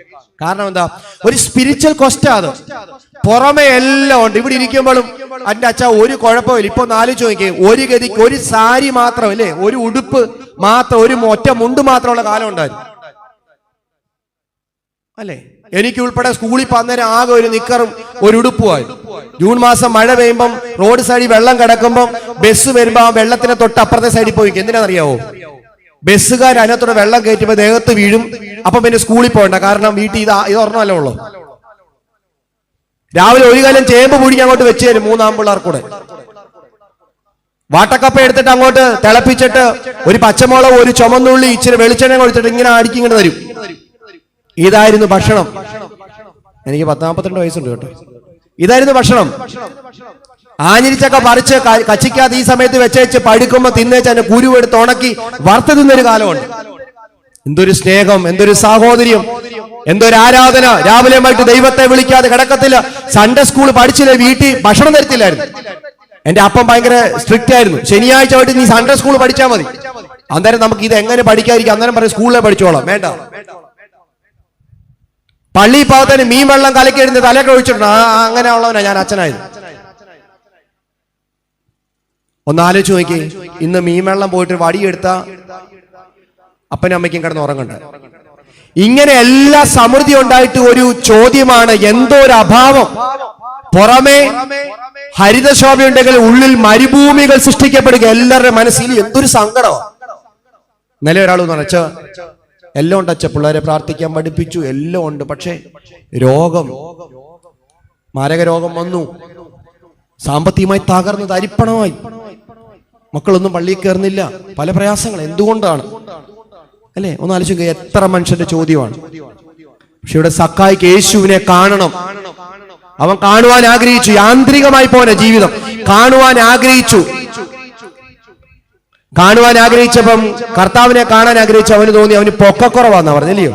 കാരണം എന്താ? ഒരു സ്പിരിച്വൽ ക്വസ്റ്റ് അത്. പുറമെ എല്ലാം ഉണ്ട്. ഇവിടെ ഇരിക്കുമ്പോഴും എൻ്റെ അച്ഛ ഒരു കുഴപ്പമില്ല. ഇപ്പൊ ആലോചിച്ച് നോക്കിയേ, ഒരു ഗതിക്ക് ഒരു സാരി മാത്രം അല്ലേ, ഒരു ഉടുപ്പ് മാത്രം, ഒരു ഒറ്റ മുണ്ട് മാത്രമുള്ള കാലം ഉണ്ടായിരുന്നു അല്ലേ? എനിക്ക് ഉൾപ്പെടെ സ്കൂളിൽ പോകുന്നേരം ആകെ ഒരു നിക്കറും ഒരു ഉടുപ്പുമായി. ജൂൺ മാസം മഴ പെയ്യുമ്പം റോഡ് സൈഡിൽ വെള്ളം കിടക്കുമ്പം ബസ് വരുമ്പോ ആ വെള്ളത്തിന് തൊട്ട് അപ്പുറത്തെ സൈഡിൽ പോയി. എന്തിനാണെന്നറിയാവോ? ബസ്സുകാർ അതിനകത്തോടെ വെള്ളം കയറ്റുമ്പോ ദേഹത്ത് വീഴും. അപ്പൊ പിന്നെ സ്കൂളിൽ പോകണ്ട, കാരണം വീട്ടിൽ ഇത് ഒരെണ്ണമല്ലേ ഉള്ളൂ. രാവിലെ ഒരു കാലം ചേമ്പ് പിടിഞ്ഞ് അങ്ങോട്ട് വെച്ച് തരും 3 ആമ്പിള്ളേർ കൂടെ. വാട്ടക്കപ്പ എടുത്തിട്ട് അങ്ങോട്ട് തിളപ്പിച്ചിട്ട് ഒരു പച്ചമുളക്, ഒരു ചുമന്നുള്ളി, ഇച്ചിരി വെളിച്ചെണ്ണ കൊടുത്തിട്ട് ഇങ്ങനെ അടിക്കിങ്ങനെ തരും. ഇതായിരുന്നു ഭക്ഷണം. എനിക്ക് 42 വയസ്സുണ്ട് കേട്ടോ. ഇതായിരുന്നു ഭക്ഷണം. ആഞ്ഞിരിച്ചൊക്കെ പറിച്ച് കച്ചിക്കാതെ ഈ സമയത്ത് വെച്ചേച്ച് പഴുക്കുമ്പോ തിന്നേച്ച് അതിന്റെ കുരുവെടുത്ത് ഉണക്കി വറുത്ത് തിന്നൊരു കാലമുണ്ട്. എന്തൊരു സ്നേഹം, എന്തൊരു സാഹോദര്യം, എന്തൊരു ആരാധന. രാവിലെ വൈകിട്ട് ദൈവത്തെ വിളിക്കാതെ കിടക്കത്തില്ല. സൺഡേ സ്കൂൾ പഠിച്ചില്ല, വീട്ടിൽ ഭക്ഷണം തരത്തില്ലായിരുന്നു. എന്റെ അപ്പം ഭയങ്കര സ്ട്രിക്റ്റ് ആയിരുന്നു. ശനിയാഴ്ച വൈകിട്ട് നീ സൺഡേ സ്കൂൾ പഠിച്ചാൽ മതി. അന്നേരം നമുക്ക് ഇത് എങ്ങനെ പഠിക്കാതിരിക്കും? അന്നേരം പറയും സ്കൂളിലെ പഠിച്ചോളാം. വേണ്ട, പള്ളി പാകത്തിന് മീൻ വെള്ളം കലക്കി എടുത്ത് തലയൊക്കെ ഒഴിച്ചിട്ടുണ്ട്. അങ്ങനെ ഉള്ളവനാ ഞാൻ അച്ഛനായത്. ഒന്ന് ആലോചിച്ച് നോക്കി, ഇന്ന് മീൻ വെള്ളം പോയിട്ട് വടിയെടുത്ത അപ്പനും അമ്മയ്ക്കും കിടന്ന് ഉറങ്ങണ്ട. ഇങ്ങനെ എല്ലാ സമൃദ്ധി ഉണ്ടായിട്ട് ഒരു ചോദ്യമാണ്, എന്തോ ഒരു അഭാവം. പുറമെ ഹരിതശോഭ ഉണ്ടെങ്കിൽ ഉള്ളിൽ മരുഭൂമികൾ സൃഷ്ടിക്കപ്പെടുക. എല്ലാവരുടെ മനസ്സിൽ എന്തൊരു സങ്കടമാണ്. ഇന്നലെ ഒരാൾ നനച്ച എല്ലാം ഉണ്ട്, അച്ഛ പിള്ളേരെ പ്രാർത്ഥിക്കാൻ പഠിപ്പിച്ചു, എല്ലാം ഉണ്ട്. പക്ഷെ രോഗം, മാരക രോഗം വന്നു, സാമ്പത്തികമായി തകർന്ന് തരിപ്പണമായി, മക്കളൊന്നും പള്ളിയിൽ കയറുന്നില്ല, പല പ്രയാസങ്ങൾ. എന്തുകൊണ്ടാണ് അല്ലേ? ഒന്ന് ആലോചിക്കുക, എത്ര മനുഷ്യന്റെ ചോദ്യമാണ്. പക്ഷെ ഇവിടെ സക്കായിക്ക് യേശുവിനെ കാണണം. അവൻ കാണുവാൻ ആഗ്രഹിച്ചു. യാന്ത്രികമായി പോന ജീവിതം കാണുവാൻ ആഗ്രഹിച്ചു. കാണുവാൻ ആഗ്രഹിച്ചപ്പം, കർത്താവിനെ കാണാൻ ആഗ്രഹിച്ചു. അവന് തോന്നി അവന് പൊക്കക്കുറവാന്നാ പറഞ്ഞില്ലയോ?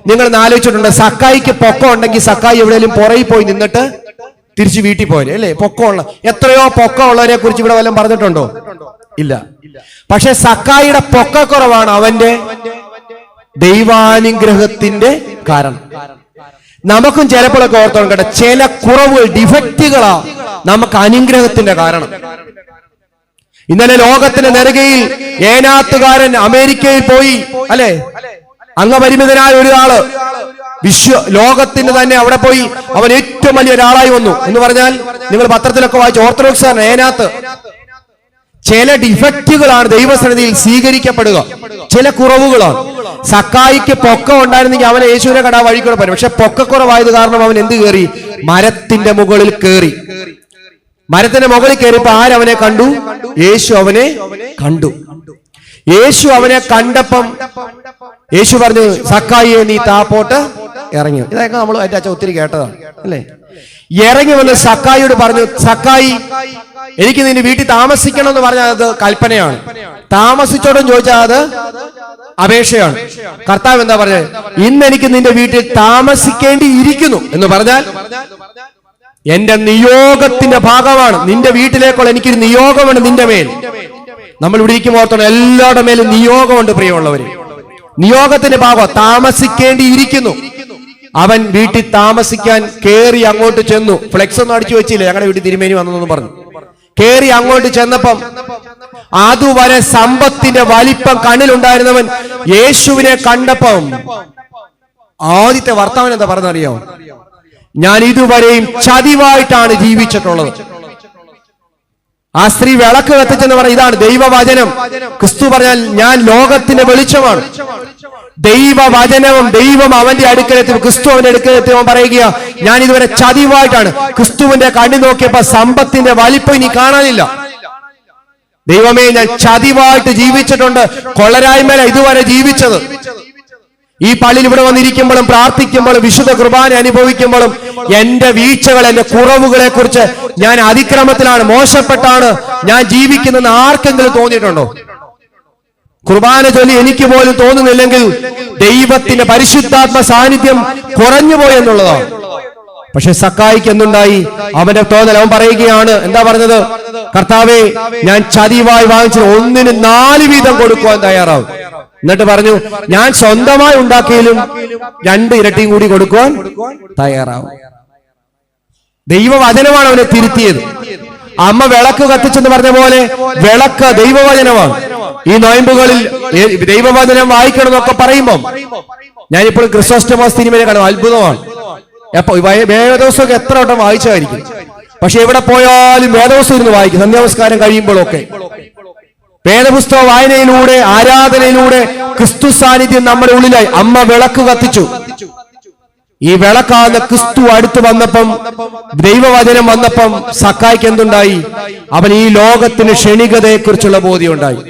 നിങ്ങൾ ആലോചിച്ചിട്ടുണ്ട്, സക്കായിക്ക് പൊക്കം ഉണ്ടെങ്കിൽ സക്കായി എവിടെയെങ്കിലും പുറയിൽ പോയി നിന്നിട്ട് തിരിച്ച് വീട്ടിൽ പോയത് അല്ലേ? പൊക്കമുള്ള എത്രയോ പൊക്കമുള്ളവരെ കുറിച്ച് ഇവിടെ വല്ലതും പറഞ്ഞിട്ടുണ്ടോ? ഇല്ല. പക്ഷെ സക്കായിയുടെ പൊക്കക്കുറവാണ് അവന്റെ ദൈവാനുഗ്രഹത്തിന്റെ കാരണം. നമുക്കും ചിലപ്പോഴൊക്കെ ഓർത്തോണം കേട്ടോ, ചില കുറവുകൾ, ഡിഫക്റ്റുകളാ നമുക്ക് അനുഗ്രഹത്തിന്റെ കാരണം. ഇന്നലെ ലോകത്തിന്റെ നെറുകയിൽ ഏനാത്തുകാരൻ അമേരിക്കയിൽ പോയി അല്ലെ, അംഗപരിമിതനായ ഒരാള് ലോകത്തിന് തന്നെ അവിടെ പോയി അവൻ ഏറ്റവും വലിയ ഒരാളായി വന്നു എന്ന് പറഞ്ഞാൽ, നിങ്ങൾ പത്രത്തിലൊക്കെ വായിച്ചു, ഓർത്തഡോക്സാണ് ഏനാത്ത്. ചില ഡിഫക്റ്റുകളാണ് ദൈവസന്നിധിയിൽ സ്വീകരിക്കപ്പെടുക, ചില കുറവുകളാണ്. സക്കായിക്ക് പൊക്കം ഉണ്ടായിരുന്നെങ്കിൽ അവനെ യേശുവിനെ കടാ വഴി കൂടെ പോരും. പക്ഷെ പൊക്കക്കുറവായത് കാരണം അവൻ എന്ത് കയറി? മരത്തിന്റെ മുകളിൽ കയറി. മരത്തിന്റെ മുകളിൽ കയറിയപ്പോ ആരവനെ കണ്ടു? യേശു അവനെ കണ്ടു. യേശു അവനെ കണ്ടപ്പം യേശു പറഞ്ഞു, സക്കായിയെ നീ താപ്പോട്ട് ഇറങ്ങി. ഇതൊക്കെ നമ്മൾ അതിന്റെ അച്ഛൻ ഒത്തിരി കേട്ടതാണ് അല്ലേ? ഇറങ്ങി വന്ന് സക്കായിയോട് പറഞ്ഞു, സക്കായി, എനിക്ക് നിന്റെ വീട്ടിൽ താമസിക്കണം എന്ന് പറഞ്ഞാൽ അത് കൽപ്പനയാണ്. താമസിച്ചോടും ചോദിച്ചാൽ അത് അപേക്ഷയാണ്. കർത്താവ് എന്താ പറഞ്ഞത്? ഇന്ന് എനിക്ക് നിന്റെ വീട്ടിൽ താമസിക്കേണ്ടിയിരിക്കുന്നു എന്ന് പറഞ്ഞാൽ എന്റെ നിയോഗത്തിന്റെ ഭാഗമാണ്. നിന്റെ വീട്ടിലേക്കുള്ള എനിക്കൊരു നിയോഗമാണ് നിന്റെ മേൽ. നമ്മൾ ഇവിടെ ഇരിക്കുമ്പോൾ ഓർത്തോണം, എല്ലാവരുടെ മേലും നിയോഗമുണ്ട് പ്രിയമുള്ളവര്. നിയോഗത്തിന്റെ ഭാഗം താമസിക്കേണ്ടിയിരിക്കുന്നു. അവൻ വീട്ടിൽ താമസിക്കാൻ കേറി അങ്ങോട്ട് ചെന്നു. ഫ്ലെക്സ് ഒന്നും അടിച്ചു വെച്ചില്ല, ഞങ്ങളുടെ വീട്ടിൽ തിരുമേനി വന്നെന്ന് പറഞ്ഞു. കേറി അങ്ങോട്ട് ചെന്നപ്പം അതുവരെ സമ്പത്തിന്റെ വലിപ്പം കണ്ണിലുണ്ടായിരുന്നവൻ യേശുവിനെ കണ്ടപ്പം ആദ്യത്തെ വർത്തമാനം എന്താ പറഞ്ഞറിയോ? ഞാൻ ഇതുവരെയും ചതിവായിട്ടാണ് ജീവിച്ചിട്ടുള്ളത്. ആ സ്ത്രീ വിളക്ക് കത്തിച്ചെന്ന് പറഞ്ഞ ഇതാണ് ദൈവവചനം. ക്രിസ്തു പറഞ്ഞാൽ ഞാൻ ലോകത്തിന്റെ വെളിച്ചമാണ്. ദൈവവചനവും ദൈവം അവന്റെ അടുക്കലെത്തി, ക്രിസ്തു അവന്റെ അടുക്കലെത്തി അവൻ പറയുക, ഞാൻ ഇതുവരെ ചതിവായിട്ടാണ്. ക്രിസ്തുവിന്റെ കണ്ണി നോക്കിയപ്പോ സമ്പത്തിന്റെ വലിപ്പം ഇനി കാണാനില്ല. ദൈവമേ, ഞാൻ ചതിവായിട്ട് ജീവിച്ചിട്ടുണ്ട്, കൊള്ളരായ്മല ഇതുവരെ ജീവിച്ചത്. ഈ പള്ളിയിൽ ഇവിടെ വന്നിരിക്കുമ്പോഴും പ്രാർത്ഥിക്കുമ്പോഴും വിശുദ്ധ കുർബാന അനുഭവിക്കുമ്പോഴും എന്റെ വീഴ്ചകൾ, എന്റെ കുറവുകളെ കുറിച്ച് ഞാൻ അതിക്രമത്തിലാണ്, മോശപ്പെട്ടാണ് ഞാൻ ജീവിക്കുന്നതെന്ന് ആർക്കെങ്കിലും തോന്നിയിട്ടുണ്ടോ? കുർബാന ചൊല്ലി എനിക്ക് പോലും തോന്നുന്നില്ലെങ്കിൽ ദൈവത്തിന്റെ പരിശുദ്ധാത്മ സാന്നിധ്യം കുറഞ്ഞുപോയി എന്നുള്ളതാണ്. പക്ഷെ സക്കായിക്ക് എന്തുണ്ടായി? അവന്റെ തോന്നൽ, അവൻ പറയുകയാണ്, എന്താ പറഞ്ഞത്? കർത്താവേ, ഞാൻ ചതിവായി വാങ്ങിച്ച 1-ന് 4 വീതം കൊടുക്കുവാൻ തയ്യാറാവും. എന്നിട്ട് പറഞ്ഞു, ഞാൻ സ്വന്തമായി ഉണ്ടാക്കിയാലും 2 ഇരട്ടിയും കൂടി കൊടുക്കുവാൻ തയ്യാറാവും. ദൈവവചനമാണ് അവനെ തിരുത്തിയത്. അമ്മ വിളക്ക് കത്തിച്ചെന്ന് പറഞ്ഞ പോലെ വിളക്ക് ദൈവവചനമാണ്. ഈ നോയമ്പുകളിൽ ദൈവവചനം വായിക്കണം എന്നൊക്കെ പറയുമ്പം ഞാനിപ്പോൾ ക്രിസോസ്റ്റമോസ് തിരുമേനി കാണും, അത്ഭുതമാണ്. വേദോത്സവം എത്ര വട്ടം വായിച്ചായിരിക്കും, പക്ഷെ എവിടെ പോയാലും വേദോത്സവം ഇരുന്ന് വായിക്കും. സന്ധ്യാനമസ്കാരം കഴിയുമ്പോഴൊക്കെ വേദപുസ്തക വായനയിലൂടെ, ആരാധനയിലൂടെ ക്രിസ്തു സാന്നിധ്യം നമ്മുടെ ഉള്ളിലായി. അമ്മ വിളക്ക് കത്തിച്ചു. ഈ വിളക്കാകുന്ന ക്രിസ്തു അടുത്ത് വന്നപ്പം, ദൈവവചനം വന്നപ്പം സക്കായിക്ക് എന്തുണ്ടായി? അവൻ ഈ ലോകത്തിന് ക്ഷണികതയെ കുറിച്ചുള്ള ബോധ്യം ഉണ്ടായി.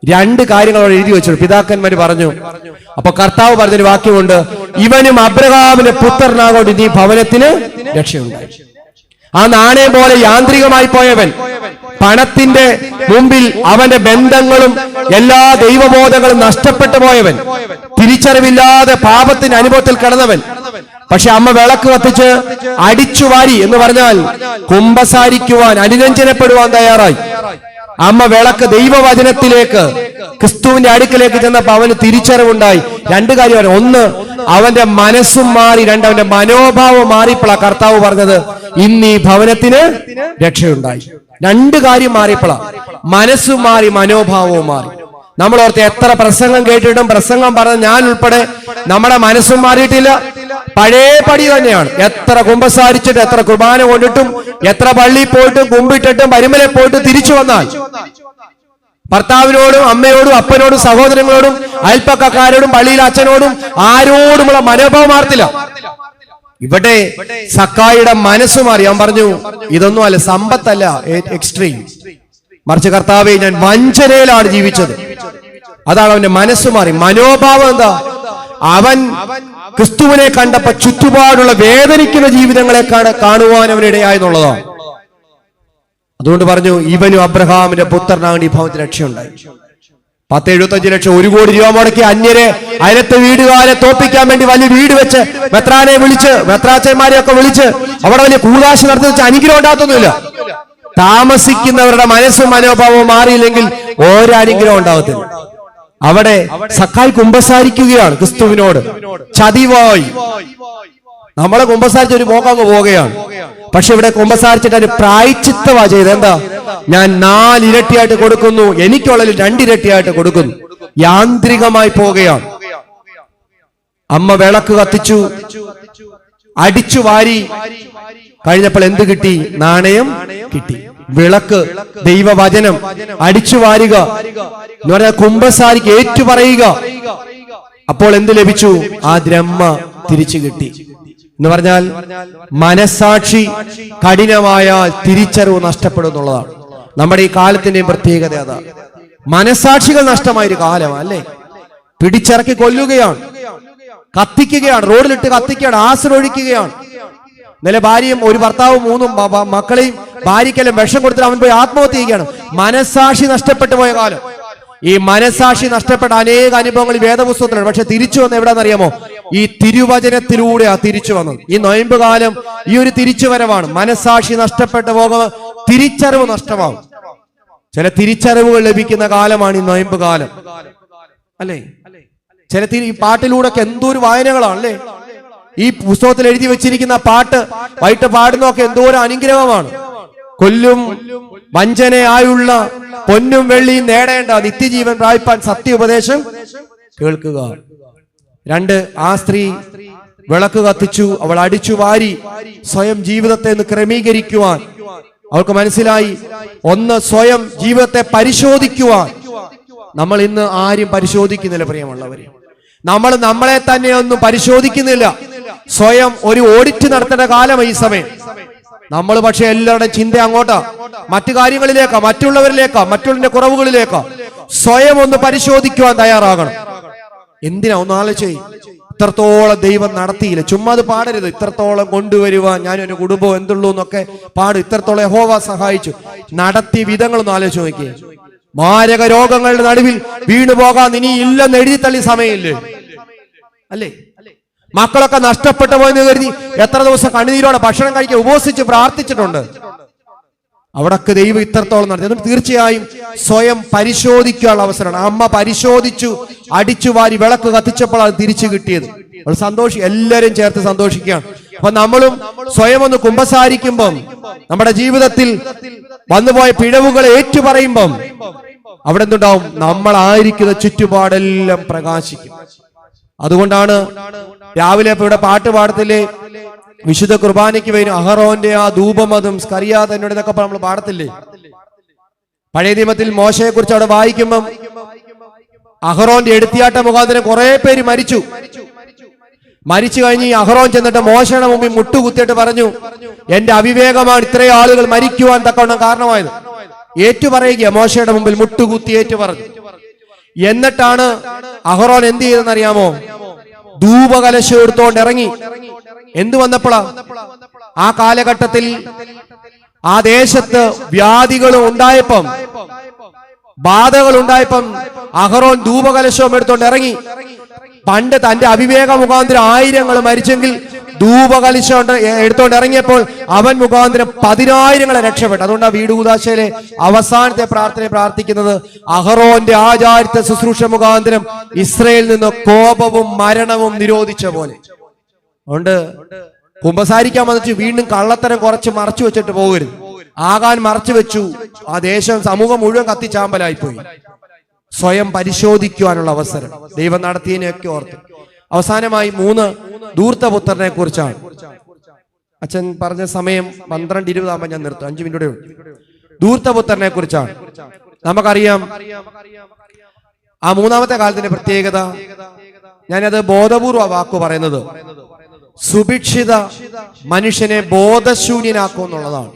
2 കാര്യങ്ങൾ അവിടെ എഴുതി വെച്ചു. പിതാക്കന്മാര് പറഞ്ഞു. അപ്പൊ കർത്താവ് പറഞ്ഞൊരു വാക്യമുണ്ട്, ഇവനും അബ്രഹാമിന്റെ പുത്രനാകൊണ്ട് നീ ഭവനത്തിന് രക്ഷയുണ്ടായി. ആ നാണയം പോലെ യാന്ത്രികമായി പോയവൻ, പണത്തിന്റെ മുമ്പിൽ അവന്റെ ബന്ധങ്ങളും എല്ലാ ദൈവബോധങ്ങളും നഷ്ടപ്പെട്ടു പോയവൻ, തിരിച്ചറിവില്ലാതെ പാപത്തിന്റെ അനുഭവത്തിൽ കടന്നവൻ. പക്ഷെ അമ്മ വിളക്ക് കത്തിച്ച് അടിച്ചുവാരി എന്ന് പറഞ്ഞാൽ കുമ്പസാരിക്കുവാൻ, അനുരഞ്ജനപ്പെടുവാൻ തയ്യാറായി. അമ്മ വിളക്ക് ദൈവവചനത്തിലേക്ക്, ക്രിസ്തുവിന്റെ അടുക്കലേക്ക് ചെന്നപ്പോ അവന് തിരിച്ചറിവുണ്ടായി. 2 കാര്യമാണ്. 1, അവന്റെ മനസ്സും മാറി. 2, അവന്റെ മനോഭാവം മാറിയപ്പോഴാ കർത്താവ് പറഞ്ഞത്, ഇന്ന് ഈ ഭവനത്തിന് രക്ഷയുണ്ടായി. 2 കാര്യം മാറിയപ്പോഴാ, മനസ്സും മാറി, മനോഭാവവും മാറി. നമ്മൾ ഓർത്ത് എത്ര പ്രസംഗം കേട്ടിട്ടും പ്രസംഗം പറഞ്ഞ ഞാൻ ഉൾപ്പെടെ നമ്മുടെ മനസ്സും മാറിയിട്ടില്ല, പഴയ പടി തന്നെയാണ്. എത്ര കുമ്പസാരിച്ചിട്ട്, എത്ര കുർബാന കൊണ്ടിട്ടും, എത്ര പള്ളിയിൽ പോയിട്ടും കുമ്പിട്ടിട്ടും പരിമല പോയിട്ട് തിരിച്ചു വന്നാൽ ഭർത്താവിനോടും അമ്മയോടും അപ്പനോടും സഹോദരങ്ങളോടും അയൽപ്പക്കാരോടും പള്ളിയിലെ അച്ഛനോടും ആരോടുമുള്ള മനോഭാവം മാറത്തില്ല. ഇവിടെ സക്കായിയുടെ മനസ്സ് മാറി. അവൻ പറഞ്ഞു, ഇതൊന്നും അല്ല, സമ്പത്തല്ല എക്സ്ട്രീം, മറിച്ച് കർത്താവേ, ഞാൻ വഞ്ചനയിലാണ് ജീവിച്ചത്. അതാണ് അവന്റെ മനസ്സ് മാറി. മനോഭാവം എന്താ? അവൻ ക്രിസ്തുവിനെ കണ്ടപ്പോ ചുറ്റുപാടുള്ള വേദനിക്കുന്ന ജീവിതങ്ങളെ കാണുവാൻ അവനിടയായെന്നുള്ളതാണ്. അതുകൊണ്ട് പറഞ്ഞു, ഇവനും അബ്രഹാമിന്റെ പുത്രനാണ് ഈ ഭവനത്തിന് രക്ഷയുണ്ടായി. 10-75 ലക്ഷം, 1 കോടി രൂപ മുടക്കി അന്യരെ അയലത്തെ വീടുകാരെ തോപ്പിക്കാൻ വേണ്ടി വലിയ വീട് വെച്ച് മെത്രാനെ വിളിച്ച്, മെത്രാച്ചന്മാരെ ഒക്കെ വിളിച്ച് അവിടെ വലിയ കൂടാശ നടത്തി വെച്ച് അനുഗ്രഹം ഉണ്ടാകത്തൊന്നുമില്ല. താമസിക്കുന്നവരുടെ മനസ്സും മനോഭാവവും മാറിയില്ലെങ്കിൽ ഒരനുഗ്രഹം ഉണ്ടാകത്തില്ല. അവിടെ സക്കായി കുമ്പസാരിക്കുകയാണ് ക്രിസ്തുവിനോട്. ചതിവായി നമ്മളെ കുമ്പസാരിച്ച് ഒരു പോക്കങ്ങ് പോവുകയാണ്. പക്ഷെ ഇവിടെ കുമ്പസാരിച്ചിട്ട് ഒരു പ്രായച്ചിത്തവാ ചെയ്ത്. എന്താ? ഞാൻ 4 ഇരട്ടിയായിട്ട് കൊടുക്കുന്നു, എനിക്കുള്ളതിൽ 2 ഇരട്ടിയായിട്ട് കൊടുക്കുന്നു. യാന്ത്രികമായി പോവുകയാണ്. അമ്മ വിളക്ക് കത്തിച്ചു, അടിച്ചു വാരി കഴിഞ്ഞപ്പോൾ എന്ത് കിട്ടി? നാണയം കിട്ടി. വിളക്ക് ദൈവവചനം, അടിച്ചു വാരുക എന്ന് പറഞ്ഞാൽ കുമ്പസാരിക്ക്, ഏറ്റുപറയുക. അപ്പോൾ എന്ത് ലഭിച്ചു? ആ ദ്രഹ്മ തിരിച്ചു കിട്ടി എന്ന് പറഞ്ഞാൽ മനസാക്ഷി കഠിനമായാൽ തിരിച്ചറിവ് നഷ്ടപ്പെടും എന്നുള്ളതാണ് നമ്മുടെ ഈ കാലത്തിന്റെയും പ്രത്യേകത. അതാ, മനസാക്ഷികൾ നഷ്ടമായൊരു കാലമാണ് അല്ലേ? പിടിച്ചിറക്കി കൊല്ലുകയാണ്, കത്തിക്കുകയാണ്, റോഡിലിട്ട് കത്തിക്കുകയാണ്, ആശ്രയിക്കുകയാണ്. ഇന്നലെ ഭാര്യയും ഒരു ഭർത്താവും 3 മക്കളെയും ഭാര്യയ്ക്കെല്ലാം വിഷം കൊടുത്തിട്ട് അവൻ പോയി ആത്മഹത്യ ചെയ്യുകയാണ്. മനസാക്ഷി നഷ്ടപ്പെട്ടു പോയ കാലം. ഈ മനസാക്ഷി നഷ്ടപ്പെട്ട അനേക അനുഭവങ്ങൾ വേദപുസ്തകത്തിലാണ്. പക്ഷെ തിരിച്ചു വന്ന എവിടാന്നറിയാമോ? ഈ തിരുവചനത്തിലൂടെയാ തിരിച്ചു വന്നത്. ഈ നൊയമ്പ് കാലം ഈ ഒരു തിരിച്ചുവരവാണ്. മനസാക്ഷി നഷ്ടപ്പെട്ടു പോകുക, തിരിച്ചറിവ് നഷ്ടമാവും. ചില തിരിച്ചറിവുകൾ ലഭിക്കുന്ന കാലമാണ് ഈ നൊയമ്പ് കാലം അല്ലേ? ചില ഈ പാട്ടിലൂടെ ഒക്കെ എന്തോരു വായനകളാണ് അല്ലേ? ഈ പുസ്തകത്തിൽ എഴുതി വെച്ചിരിക്കുന്ന പാട്ട് വൈകിട്ട് പാടുന്നൊക്കെ എന്തോരം അനുഗ്രഹമാണ്. കൊല്ലും വഞ്ചനയായുള്ള പൊന്നും വെള്ളിയും നേടേണ്ട നിത്യജീവൻ പ്രാപിപ്പാൻ സത്യ ഉപദേശം കേൾക്കുക. 2, ആ സ്ത്രീ വിളക്ക് കത്തിച്ചു, അവൾ അടിച്ചു വാരി സ്വയം ജീവിതത്തെ ഒന്ന് ക്രമീകരിക്കുവാൻ അവൾക്ക് മനസ്സിലായി. 1, സ്വയം ജീവിതത്തെ പരിശോധിക്കുവാൻ. നമ്മൾ ഇന്ന് ആരും പരിശോധിക്കുന്നില്ല പ്രിയമുള്ളവരെ. നമ്മൾ നമ്മളെ തന്നെ ഒന്നും പരിശോധിക്കുന്നില്ല. സ്വയം ഒരു ഓഡിറ്റ് നടത്തേണ്ട കാലമാണ് ഈ സമയം. നമ്മൾ പക്ഷെ എല്ലാവരുടെയും ചിന്ത അങ്ങോട്ടാ, മറ്റു കാര്യങ്ങളിലേക്കാ, മറ്റുള്ളവരിലേക്കാ, മറ്റുള്ളവരുടെ കുറവുകളിലേക്കാ. സ്വയം ഒന്ന് പരിശോധിക്കുവാൻ തയ്യാറാകണം. എന്തിനാ? ഒന്ന് ആലോചിച്ച്. ഇത്രത്തോളം ദൈവം നടത്തിയില്ല, ചുമ്മാ അത് പാടരുത്. ഇത്രത്തോളം കൊണ്ടുവരുവാൻ ഞാൻ എന്റെ കുടുംബം എന്തുള്ളൂ എന്നൊക്കെ പാടും. ഇത്രത്തോളം യഹോവ സഹായിച്ചു. നടത്തിയ വിധങ്ങളൊന്നും ആലോചിച്ച് നോക്കിയേ. മാരക രോഗങ്ങളുടെ നടുവിൽ വീണു പോകാൻ ഇനി ഇല്ലെന്ന് എഴുതി തള്ളി സമയമില്ലേ അല്ലേ? മക്കളൊക്കെ നഷ്ടപ്പെട്ടു പോയെന്ന് കരുതി എത്ര ദിവസം കണ്ണുനീരോടെ ഭക്ഷണം കഴിക്കാൻ ഉപവസിച്ച് പ്രാർത്ഥിച്ചിട്ടുണ്ട്. അവിടൊക്കെ ദൈവം ഇത്രത്തോളം നടത്തി. അതും തീർച്ചയായും സ്വയം പരിശോധിക്കാനുള്ള അവസരമാണ്. അമ്മ പരിശോധിച്ചു, അടിച്ചു വാരി വിളക്ക് കത്തിച്ചപ്പോൾ അത് തിരിച്ചു കിട്ടിയത്. എല്ലാവരും ചേർത്ത് സന്തോഷിക്കുകയാണ്. അപ്പൊ നമ്മളും സ്വയം ഒന്ന് കുമ്പസാരിക്കുമ്പം, നമ്മുടെ ജീവിതത്തിൽ വന്നുപോയ പിഴവുകളെ ഏറ്റുപറയുമ്പം അവിടെ എന്തുണ്ടാവും? നമ്മളായിരിക്കുന്ന ചുറ്റുപാടെല്ലാം പ്രകാശിക്കും. അതുകൊണ്ടാണ് രാവിലെ ഇപ്പൊ ഇവിടെ പാട്ട് പാടത്തില്ലേ, വിശുദ്ധ കുർബാനയ്ക്ക് വരും അഹറോന്റെ ആ ധൂപമതും സ്കറിയാതന്നോട് എന്നൊക്കെ നമ്മൾ പാടത്തില്ലേ. പഴയ നിയമത്തിൽ മോശയെ കുറിച്ച് അവിടെ വായിക്കുമ്പം അഹറോന്റെ എടുത്തിയാട്ട മുഖാന്തരം കുറെ പേര് മരിച്ചു കഴിഞ്ഞ് അഹറോൻ ചെന്നിട്ട് മോശയുടെ മുമ്പിൽ മുട്ടുകുത്തിയിട്ട് പറഞ്ഞു, എന്റെ അവിവേകമാണ് ഇത്രയും ആളുകൾ മരിക്കുവാൻ തക്കവണ്ണം കാരണമായത്. ഏറ്റുപറയുക, മോശയുടെ മുമ്പിൽ മുട്ടുകുത്തി ഏറ്റുപറഞ്ഞു. എന്നിട്ടാണ് അഹറോൻ എന്ത് ചെയ്തെന്നറിയാമോ? ധൂപകലശം എടുത്തോണ്ട് ഇറങ്ങി. എന്തു വന്നപ്പോഴാ? ആ കാലഘട്ടത്തിൽ ആ ദേശത്ത് വ്യാധികളും ഉണ്ടായപ്പം, ബാധകൾ ഉണ്ടായപ്പം അഹറോൻ ധൂപകലശവും എടുത്തോണ്ട് ഇറങ്ങി. പണ്ട് തന്റെ അവിവേക മുഖാന്തരം ആയിരങ്ങൾ മരിച്ചെങ്കിൽ ധൂപകലശം എടുത്തോണ്ട് ഇറങ്ങിയപ്പോൾ അവൻ മുഖാന്തരം 10,000 രക്ഷപ്പെട്ടു. അതുകൊണ്ട് ആ വീട് കൂദാശയിലെ അവസാനത്തെ പ്രാർത്ഥന പ്രാർത്ഥിക്കുന്നത് അഹറോന്റെ ആചാരിത്വ ശുശ്രൂഷ മുഖാന്തരം ഇസ്രയേലിൽ നിന്ന് കോപവും മരണവും നിരോധിച്ച പോലെ. അതുകൊണ്ട് കുമ്പസാരിക്കാൻ വന്നിട്ട് വീണ്ടും കള്ളത്തരം കുറച്ച് മറച്ചു വെച്ചിട്ട് പോകരുത്. ആകാൻ മറച്ചു വെച്ചു, ആ ദേശം സമൂഹം മുഴുവൻ കത്തിച്ചാമ്പലായിപ്പോയി. സ്വയം പരിശോധിക്കുവാനുള്ള അവസരം ദൈവം നടത്തിയതിനെയൊക്കെ ഓർത്ത്. അവസാനമായി 3 ധൂർത്തപുത്രനെ കുറിച്ചാണ്. അച്ഛൻ പറഞ്ഞ സമയം 12:20 ആകുമ്പോൾ ഞാൻ നിർത്തും, 5 മിനിറ്റ് ഉള്ളൂ. ധൂർത്തപുത്രനെ കുറിച്ചാണ്. നമുക്കറിയാം ആ 3-ാമത്തെ കാലത്തിന്റെ പ്രത്യേകത. ഞാനത് ബോധപൂർവ വാക്ക് പറയുന്നത്, സുഭിക്ഷിത മനുഷ്യനെ ബോധശൂന്യനാക്കും എന്നുള്ളതാണ്.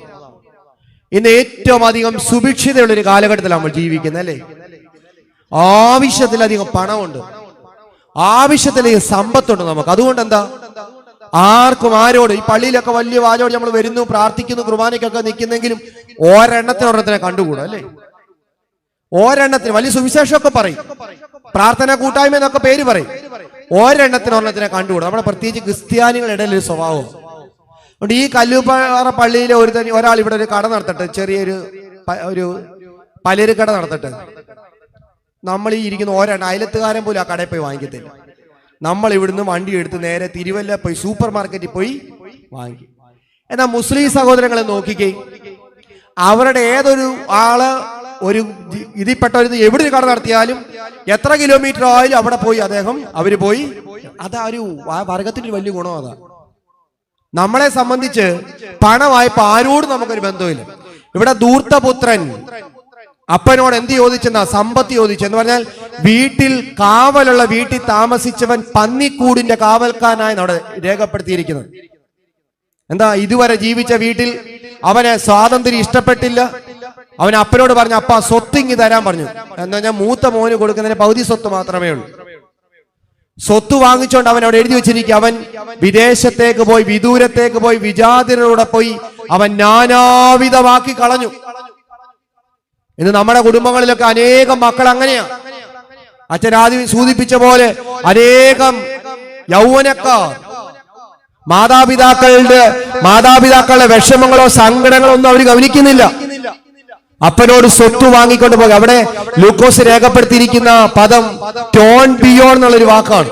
ഇന്ന് ഏറ്റവും അധികം സുഭിക്ഷിതയുള്ളൊരു കാലഘട്ടത്തിലാണ് നമ്മൾ ജീവിക്കുന്നത്, അല്ലേ? ആവശ്യത്തിലധികം പണമുണ്ട്, ആവശ്യത്തിലധികം സമ്പത്തുണ്ട് നമുക്ക്. അതുകൊണ്ട് എന്താ, ആർക്കും ആരോട്, ഈ പള്ളിയിലൊക്കെ വലിയ വാചോട് നമ്മൾ വരുന്നു, പ്രാർത്ഥിക്കുന്നു, കുർബാനയ്ക്കൊക്കെ നിൽക്കുന്നെങ്കിലും ഒരെണ്ണത്തിനെ കണ്ടുകൂടാ, അല്ലേ? ഒരെണ്ണത്തിന് വലിയ സുവിശേഷമൊക്കെ പറയും, പ്രാർത്ഥന കൂട്ടായ്മ എന്നൊക്കെ പേര് പറയും, ഒരെണ്ണത്തിനെ കണ്ടുകൂടാ. നമ്മുടെ പ്രത്യേകിച്ച് ക്രിസ്ത്യാനികളുടെ ഇടയിൽ ഒരു സ്വഭാവം. അതുകൊണ്ട് ഈ കല്ലുപാറ പള്ളിയിലെ ഒരാൾ ഇവിടെ ഒരു കട നടത്തട്ടെ, ചെറിയൊരു പലചരക്ക് കട നടത്തട്ടെ. നമ്മൾ ഈ ഇരിക്കുന്ന ഒരെണ്ണം അയലത്തുകാരൻ പോലും ആ കടയിൽ പോയി വാങ്ങിക്കത്തില്ല. നമ്മൾ ഇവിടുന്ന് വണ്ടി എടുത്ത് നേരെ തിരുവല്ല പോയി സൂപ്പർ മാർക്കറ്റിൽ പോയി വാങ്ങിക്കും. എന്നാൽ മുസ്ലിം സഹോദരങ്ങളെ നോക്കിക്കേ, അവരുടെ ഏതൊരു ആള് ഒരു ഇതിൽപ്പെട്ട ഒരു എവിടെ ഒരു കട നടത്തിയാലും എത്ര കിലോമീറ്റർ ആയാലും അവിടെ പോയി അവര് പോയി. അതാ ഒരു വർഗത്തിന്റെ ഒരു വലിയ ഗുണം. അതാ നമ്മളെ സംബന്ധിച്ച് പണമായപ്പോ ആരോടും നമുക്കൊരു ബന്ധമില്ല. ഇവിടെ ധൂർത്തപുത്രൻ അപ്പനോട് എന്ത് ചോദിച്ചെന്നാ? സമ്പത്ത് ചോദിച്ചെന്ന് പറഞ്ഞാൽ വീട്ടിൽ കാവലുള്ള, വീട്ടിൽ താമസിച്ചവൻ പന്നിക്കൂടിന്റെ കാവൽക്കാരനായി അവിടെ രേഖപ്പെടുത്തിയിരിക്കുന്നത്. എന്താ, ഇതുവരെ ജീവിച്ച വീട്ടിൽ അവന് സ്വാതന്ത്ര്യം ഇഷ്ടപ്പെട്ടില്ല. അവൻ അപ്പനോട് പറഞ്ഞു, അപ്പ സ്വത്തിങ്ങി തരാൻ പറഞ്ഞു. എന്താ പറഞ്ഞാൽ മൂത്ത മോന് കൊടുക്കുന്നതിന് പകുതി സ്വത്ത് മാത്രമേ ഉള്ളൂ. സ്വത്ത് വാങ്ങിച്ചോണ്ട് അവൻ അവിടെ എഴുതി വെച്ചിരിക്കുക, അവൻ വിദേശത്തേക്ക് പോയി, വിദൂരത്തേക്ക് പോയി, വിജാതിരൂടെ പോയി അവൻ നാനാവിധമാക്കി കളഞ്ഞു. ഇന്ന് നമ്മുടെ കുടുംബങ്ങളിലൊക്കെ അനേകം മക്കൾ അങ്ങനെയാ. അച്ഛൻ ആദ്യം സൂചിപ്പിച്ച പോലെ അനേകം യൗവനക്കാർ മാതാപിതാക്കളുടെ വിഷമങ്ങളോ സങ്കടങ്ങളോ ഒന്നും അവർ ഗവനിക്കുന്നില്ല. അപ്പനോട് സ്വത്ത് വാങ്ങിക്കൊണ്ട് പോകുക. അവിടെ ലൂക്കോസ് രേഖപ്പെടുത്തിയിരിക്കുന്ന പദം ടോൺ ബിയോൺ എന്നുള്ളൊരു വാക്കാണ്.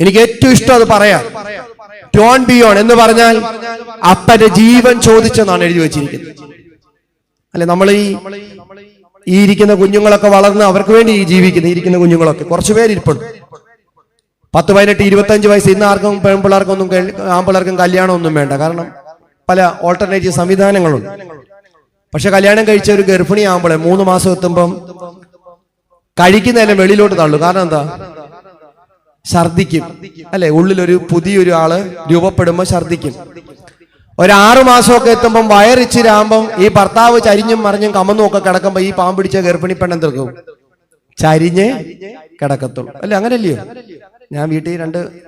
എനിക്ക് ഏറ്റവും ഇഷ്ടം അത് പറയാം. ടോൺ ബിയോൺ എന്ന് പറഞ്ഞാൽ അപ്പന്റെ ജീവൻ ചോദിച്ചെന്നാണ് എഴുതി വെച്ചിരിക്കുന്നത്. അല്ലെ, നമ്മൾ ഈ ഇരിക്കുന്ന കുഞ്ഞുങ്ങളൊക്കെ വളർന്ന് അവർക്ക് വേണ്ടി ഇരിക്കുന്ന കുഞ്ഞുങ്ങളൊക്കെ കുറച്ചു പേര് ഇരിപ്പുണ്ട്. 10, 18, 25 വയസ്സ്. ഇന്ന് ആർക്കും പെൺപിള്ളേർക്കൊന്നും ആൺപിള്ളേർക്കും കല്യാണം ഒന്നും വേണ്ട. കാരണം പല ഓൾട്ടർനേറ്റീവ് സംവിധാനങ്ങളുണ്ട്. പക്ഷെ കല്യാണം കഴിച്ച ഒരു ഗർഭിണി ആകുമ്പോഴേ 3 മാസം എത്തുമ്പം കഴിക്കുന്നതെല്ലാം വെളിയിലോട്ട് തള്ളു. കാരണം എന്താ? ഛർദിക്കും, അല്ലെ? ഉള്ളിലൊരു പുതിയൊരു ആള് രൂപപ്പെടുമ്പോ ഛർദിക്കും. ഒരു 6 മാസമൊക്കെ എത്തുമ്പം വയറിച്ചിരാകുമ്പം ഈ ഭർത്താവ് ചരിഞ്ഞും മറിഞ്ഞും കമന്നും ഒക്കെ കിടക്കുമ്പോ ഈ പാമ്പ് പിടിച്ച ഗർഭിണി പെണ്ണെന്തെടുക്കും? ചരിഞ്ഞ് കിടക്കത്തുള്ളൂ, അല്ലെ? അങ്ങനല്ലയോ? ഞാൻ വീട്ടിൽ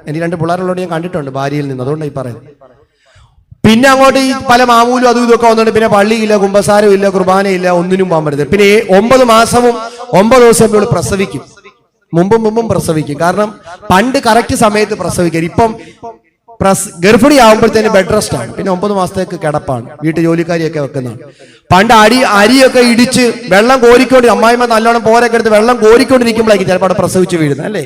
എനിക്ക് 2 പിള്ളേരുള്ളതുകൊണ്ട് ഞാൻ കണ്ടിട്ടുണ്ട് ഭാര്യയിൽ നിന്ന്. അതുകൊണ്ടാണ് ഈ പറയുന്നത്. പിന്നെ അങ്ങോട്ട് ഈ പല മാമൂലും അതും ഇതൊക്കെ വന്നിട്ട് പിന്നെ പള്ളിയില്ല, കുമ്പസാരം ഇല്ല, കുർബാനയില്ല, ഒന്നിനും പോകാൻ പറ്റത്തില്ല. പിന്നെ 9 മാസവും 9 ദിവസം ഇവിടെ പ്രസവിക്കും. മുമ്പും പ്രസവിക്കും. കാരണം പണ്ട് കറക്റ്റ് സമയത്ത് പ്രസവിക്കും. ഇപ്പം ഗർഭിണി ആകുമ്പോഴത്തേന് ബെഡ് റെസ്റ്റ് ആണ്, പിന്നെ 9 മാസത്തേക്ക് കിടപ്പാണ്, വീട്ടു ജോലിക്കാരിയൊക്കെ വെക്കുന്നതാണ്. പണ്ട് അരിയൊക്കെ ഇടിച്ച് വെള്ളം കോരിക്കൊണ്ട് അമ്മായിമ്മ നല്ലോണം പോരൊക്കെ എടുത്ത് വെള്ളം കോരിക്കൊണ്ടിരിക്കുമ്പോഴായിരിക്കും ചിലപ്പോൾ അവിടെ പ്രസവിച്ച് വീഴുന്നത് അല്ലേ.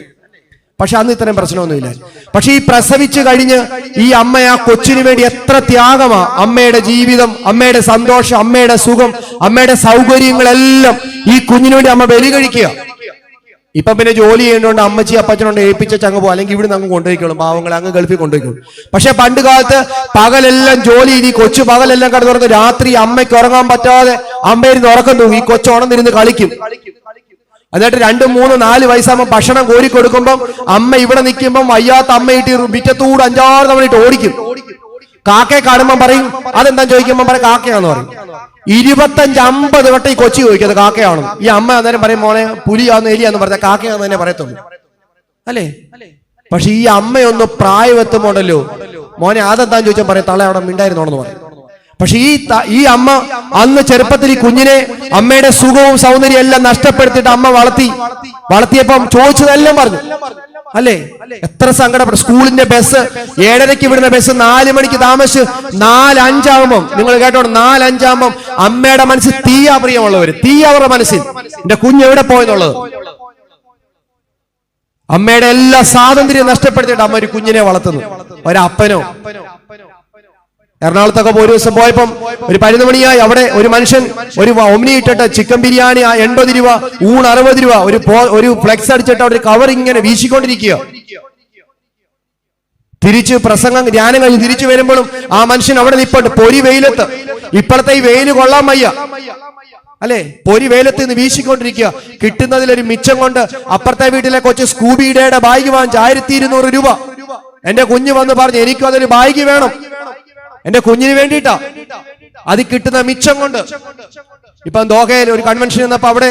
പക്ഷെ അന്ന് ഇത്രയും പ്രശ്നമൊന്നുമില്ല. പക്ഷെ ഈ പ്രസവിച്ചു കഴിഞ്ഞ് ഈ അമ്മ ആ കൊച്ചിന് വേണ്ടി എത്ര ത്യാഗമാ. അമ്മയുടെ ജീവിതം, അമ്മയുടെ സന്തോഷം, അമ്മയുടെ സുഖം, അമ്മയുടെ സൗകര്യങ്ങളെല്ലാം ഈ കുഞ്ഞിന് വേണ്ടി അമ്മ ബലി കഴിക്കുക. ഇപ്പൊ പിന്നെ ജോലി ചെയ്യേണ്ടതുകൊണ്ട് അമ്മച്ചി അപ്പച്ചനോണ്ട് ഏൽപ്പിച്ച ചങ്ങ് പോകും, അല്ലെങ്കിൽ ഇവിടെ അങ്ങ് കൊണ്ടുപോയിക്കോളും, പാവങ്ങളെ അങ്ങ് ഗൾഫിൽ കൊണ്ടുപോയിക്കോളും. പക്ഷെ പണ്ട് കാലത്ത് പകലെല്ലാം ജോലി, ഈ കൊച്ചു പകലെല്ലാം കടന്നു തുറന്ന് രാത്രി അമ്മയ്ക്ക് ഉറങ്ങാൻ പറ്റാതെ അമ്മയിരുന്ന് ഉറക്കം തൂങ്ങും, ഈ കൊച്ചു ഉണർന്നിരുന്ന് കളിക്കും. എന്നിട്ട് 2, 3, 4 വയസ്സാകുമ്പോൾ ഭക്ഷണം കോരി കൊടുക്കുമ്പം അമ്മ ഇവിടെ നിൽക്കുമ്പം വയ്യാത്ത അമ്മയിട്ട് മുറ്റത്തൂടെ 5-6 തവണ ഇട്ട് ഓടിക്കും. കാക്കയെ കാണുമ്പം പറയും അതെന്താ ചോദിക്കുമ്പം പറയും കാക്കയാന്ന് പറയും. 25-50 വട്ടം ഈ കൊച്ചി ചോദിക്കും അത് കാക്കയാണ്. ഈ അമ്മ അന്നേരം പറയും മോനെ പുലിയാന്ന് എലിയാന്ന് പറഞ്ഞാൽ കാക്കയാന്ന് തന്നെ പറയത്തുള്ളൂ അല്ലേ. പക്ഷെ ഈ അമ്മയൊന്ന് പ്രായമെത്തുമ്പോണ്ടല്ലോ മോനെ അതെന്താന്ന് ചോദിച്ചാൽ പറയും തള്ള അവിടെ മിണ്ടായിരുന്നോണെന്ന് പറയും. പക്ഷെ ഈ അമ്മ അന്ന് ചെറുപ്പത്തിൽ ഈ കുഞ്ഞിനെ അമ്മയുടെ സുഖവും സൗന്ദര്യം എല്ലാം നഷ്ടപ്പെടുത്തിയിട്ട് അമ്മ വളർത്തിയപ്പം ചോദിച്ചതെല്ലാം പറഞ്ഞു അല്ലേ. എത്ര സങ്കടപ്പെട്ടു. സ്കൂളിന്റെ ബസ് 7:30 വിടുന്ന ബസ് 4 മണിക്ക് താമസിച്ച് 4:05 ആകുമ്പം, നിങ്ങൾ കേട്ടോണ്ട് 4:05 ആകുമ്പം അമ്മയുടെ മനസ്സിൽ തീയാ പ്രിയമുള്ളവര്, തീ അവരുടെ മനസ്സിൽ എന്റെ കുഞ്ഞ് എവിടെ പോയെന്നുള്ളത്. അമ്മയുടെ എല്ലാ സ്വാതന്ത്ര്യം നഷ്ടപ്പെടുത്തിയിട്ട് അമ്മ ഒരു കുഞ്ഞിനെ വളർത്തുന്നു. ഒരപ്പനോ എറണാകുളത്തൊക്കെ ഒരു ദിവസം പോയപ്പം ഒരു 11 മണിയായി, അവിടെ ഒരു മനുഷ്യൻ ഒരു ഒമ്നി ഇട്ടിട്ട് ചിക്കൻ ബിരിയാണി 80 രൂപ, ഊണ് 60 രൂപ, ഒരു ഫ്ലെക്സ് അടിച്ചിട്ട് അവിടെ കവർ ഇങ്ങനെ വീശിക്കൊണ്ടിരിക്കുക. തിരിച്ച് പ്രസംഗം ധ്യാനം കഴിഞ്ഞ് തിരിച്ചു വരുമ്പോഴും ആ മനുഷ്യൻ അവിടെ നിൽപ്പുണ്ട് പൊരി വെയിലത്ത്. ഇപ്പോഴത്തെ ഈ വെയില് കൊള്ളാൻ വയ്യ അല്ലെ, പൊരി വെയിലത്ത് നിന്ന് വീശിക്കൊണ്ടിരിക്കുക. കിട്ടുന്നതിലൊരു മിച്ചം കൊണ്ട് അപ്പുറത്തെ വീട്ടിലെ കൊച്ചു സ്കൂബിയുടെ ബാഗ് വാങ്ങിച്ച് 1200 രൂപ. എന്റെ കുഞ്ഞ് വന്ന് പറഞ്ഞു എനിക്കും അതൊരു ബാഗ് വേണം, എന്റെ കുഞ്ഞിന് വേണ്ടിയിട്ടാ. അത് കിട്ടുന്ന മിച്ചം കൊണ്ട് ഇപ്പം ദോഹയിൽ ഒരു കൺവെൻഷൻ എന്നപ്പോ അവിടെ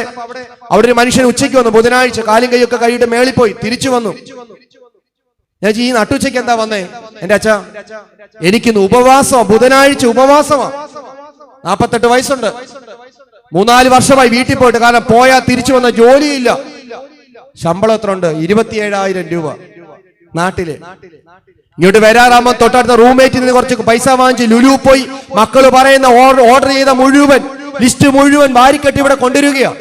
ഒരു മനുഷ്യൻ ഉച്ചയ്ക്ക് വന്നു, ബുധനാഴ്ച കാലും കൈയൊക്കെ കഴിയിട്ട് മേളിൽ പോയി തിരിച്ചു വന്നു. ഞാൻ ഈ നട്ടുച്ചയ്ക്ക് എന്താ വന്നേ? എന്റെ അച്ഛാ എനിക്കിന്ന് ഉപവാസമാ, ബുധനാഴ്ച ഉപവാസമാ. 48 വയസ്സുണ്ട്, 3-4 വർഷമായി വീട്ടിൽ പോയിട്ട്. കാരണം പോയാൽ തിരിച്ചു വന്ന ജോലിയില്ല. ശമ്പളം എത്ര ഉണ്ട്? 27,000 രൂപ നാട്ടില്. ഇങ്ങോട്ട് വരാറാകുമ്പോൾ തൊട്ടടുത്ത റൂംമേറ്റിൽ നിന്ന് കുറച്ച് പൈസ വാങ്ങിച്ച് ലുലു പോയി മക്കള് പറയുന്ന ഓർഡർ ചെയ്ത മുഴുവൻ ലിസ്റ്റ് മുഴുവൻ വാരിക്കെട്ടി ഇവിടെ കൊണ്ടുവരികയാണ്.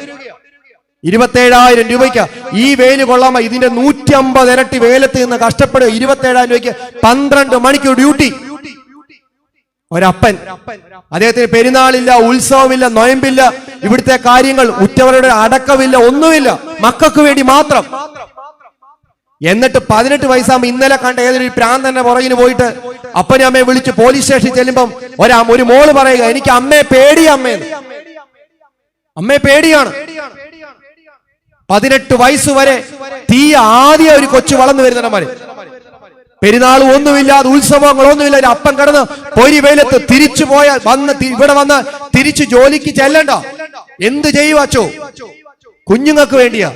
27,000 രൂപയ്ക്ക് ഈ വെയില് കൊള്ളാമോ? ഇതിന്റെ 150 ഇരട്ടി വെയിലത്ത് നിന്ന് കഷ്ടപ്പെടുക. 27,000 രൂപയ്ക്ക് 12 മണിക്കൂർ ഡ്യൂട്ടി. ഒരപ്പൻ, അദ്ദേഹത്തിന് പെരുന്നാളില്ല, ഉത്സവമില്ല, നൊയമ്പില്ല, ഇവിടുത്തെ കാര്യങ്ങൾ ഉറ്റവരുടെ അടക്കമില്ല, ഒന്നുമില്ല, മക്കൾക്ക് വേണ്ടി മാത്രം. എന്നിട്ട് 18 വയസ്സാകുമ്പോൾ ഇന്നലെ കണ്ട ഏതൊരു പ്രാന്തന്റെ പുറകിന് പോയിട്ട് അപ്പനെ അമ്മയെ വിളിച്ച് പോലീസ് സ്റ്റേഷനിൽ ചെല്ലുമ്പം ഒരു മോള് പറയുക എനിക്ക് അമ്മയെ പേടിയാ, അമ്മയെ പേടിയാണ്. 18 വയസ്സ് വരെ തീ ആദ്യം ഒരു കൊച്ചു വളർന്നു വരുന്നവന്മാര്. പെരുന്നാൾ ഒന്നുമില്ലാതെ ഉത്സവങ്ങളൊന്നുമില്ല, അപ്പൻ കിടന്ന് പൊരി വെയിലത്ത് തിരിച്ചു പോയ ഇവിടെ വന്ന് തിരിച്ചു ജോലിക്ക് ചെല്ലണ്ട. എന്ത് ചെയ്യുവാച്ചോ? കുഞ്ഞുങ്ങൾക്ക് വേണ്ടിയാ.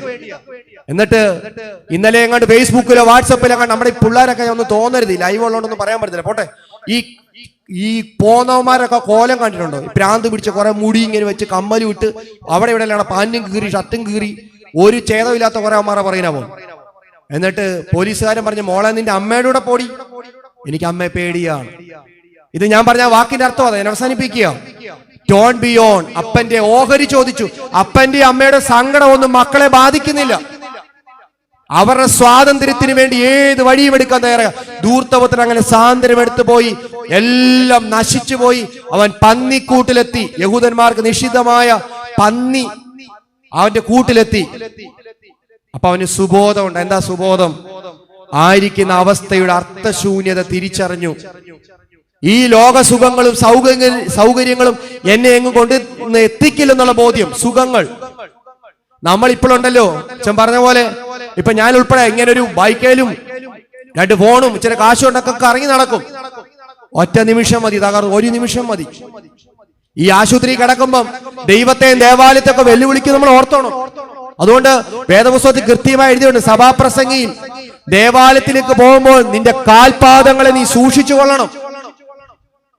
എന്നിട്ട് ഇന്നലെ എങ്ങാണ്ട് ഫേസ്ബുക്കിലോ വാട്സപ്പിലോ എങ്ങാണ്ട് നമ്മുടെ ഈ പിള്ളേരൊക്കെ ഒന്ന് തോന്നരുത്, ലൈവ് ഉള്ളതുകൊണ്ടൊന്നും പറയാൻ പറ്റില്ല, പോട്ടെ. ഈ പോന്നവന്മാരൊക്കെ കോലം കണ്ടിട്ടുണ്ടോ? പ്രാന്ത് പിടിച്ച കുറെ മുടി ഇങ്ങനെ വെച്ച് കമ്മലും ഇട്ട് അവിടെ ഇവിടെ പാന്റും കീറി ഷർട്ടും കീറി ഒരു ഛേദമില്ലാത്ത കുറെ അമ്മമാരെ പറയുന്ന പോകും. എന്നിട്ട് പോലീസുകാരൻ പറഞ്ഞു മോളെ നിന്റെ അമ്മയുടെ കൂടെ പോടി, എനിക്ക് അമ്മയെ പേടിയാണ്. ഇത് ഞാൻ പറഞ്ഞ വാക്കിന്റെ അർത്ഥം അതെ, അവസാനിപ്പിക്കുക. Don B on. അപ്പന്റെ ഓഹരി ചോദിച്ചു. അപ്പന്റെ അമ്മയുടെ സങ്കടം ഒന്നും മക്കളെ ബാധിക്കുന്നില്ല. അവരുടെ സ്വാതന്ത്ര്യത്തിന് വേണ്ടി ഏത് വഴിയും എടുക്കാൻ തയ്യാറാണ്. ധൂർത്തപുത്രൻ അങ്ങനെ സ്വാതന്ത്ര്യം എടുത്തു പോയി, എല്ലാം നശിച്ചു പോയി. അവൻ പന്നിക്കൂട്ടിലെത്തി. യഹൂദന്മാർക്ക് നിഷിദ്ധമായ പന്നി അവന്റെ കൂട്ടിലെത്തി. അപ്പൊ അവന് സുബോധമുണ്ട്. എന്താ സുബോധം? ആയിരിക്കുന്ന അവസ്ഥയുടെ അർത്ഥശൂന്യത തിരിച്ചറിഞ്ഞു. ഈ ലോകസുഖങ്ങളും സൗകര്യങ്ങളും എന്നെ എങ്ങും കൊണ്ട് എത്തിക്കില്ലെന്നുള്ള ബോധ്യം. സുഖങ്ങൾ നമ്മൾ ഇപ്പോഴുണ്ടല്ലോ, അച്ഛൻ പറഞ്ഞ പോലെ ഇപ്പൊ ഞാൻ ഉൾപ്പെടെ ഇങ്ങനെ ഒരു ബൈക്കേലും 2 ഫോണും ഇച്ചിരി കാശുകൊണ്ടൊക്കെ ഇറങ്ങി നടക്കും. ഒറ്റ നിമിഷം മതി തകർന്നു, ഒരു നിമിഷം മതി. ഈ ആശുപത്രി കിടക്കുമ്പം ദൈവത്തെയും ദേവാലയത്തൊക്കെ വെല്ലുവിളിക്കും നമ്മൾ ഓർത്തോണം. അതുകൊണ്ട് വേദപുസ്തകത്തിൽ കൃത്യമായി എഴുതിയുണ്ട്, സഭാപ്രസംഗിയിൽ ദേവാലയത്തിലേക്ക് പോകുമ്പോൾ നിന്റെ കാൽപാദങ്ങളെ നീ സൂക്ഷിച്ചു കൊള്ളണം.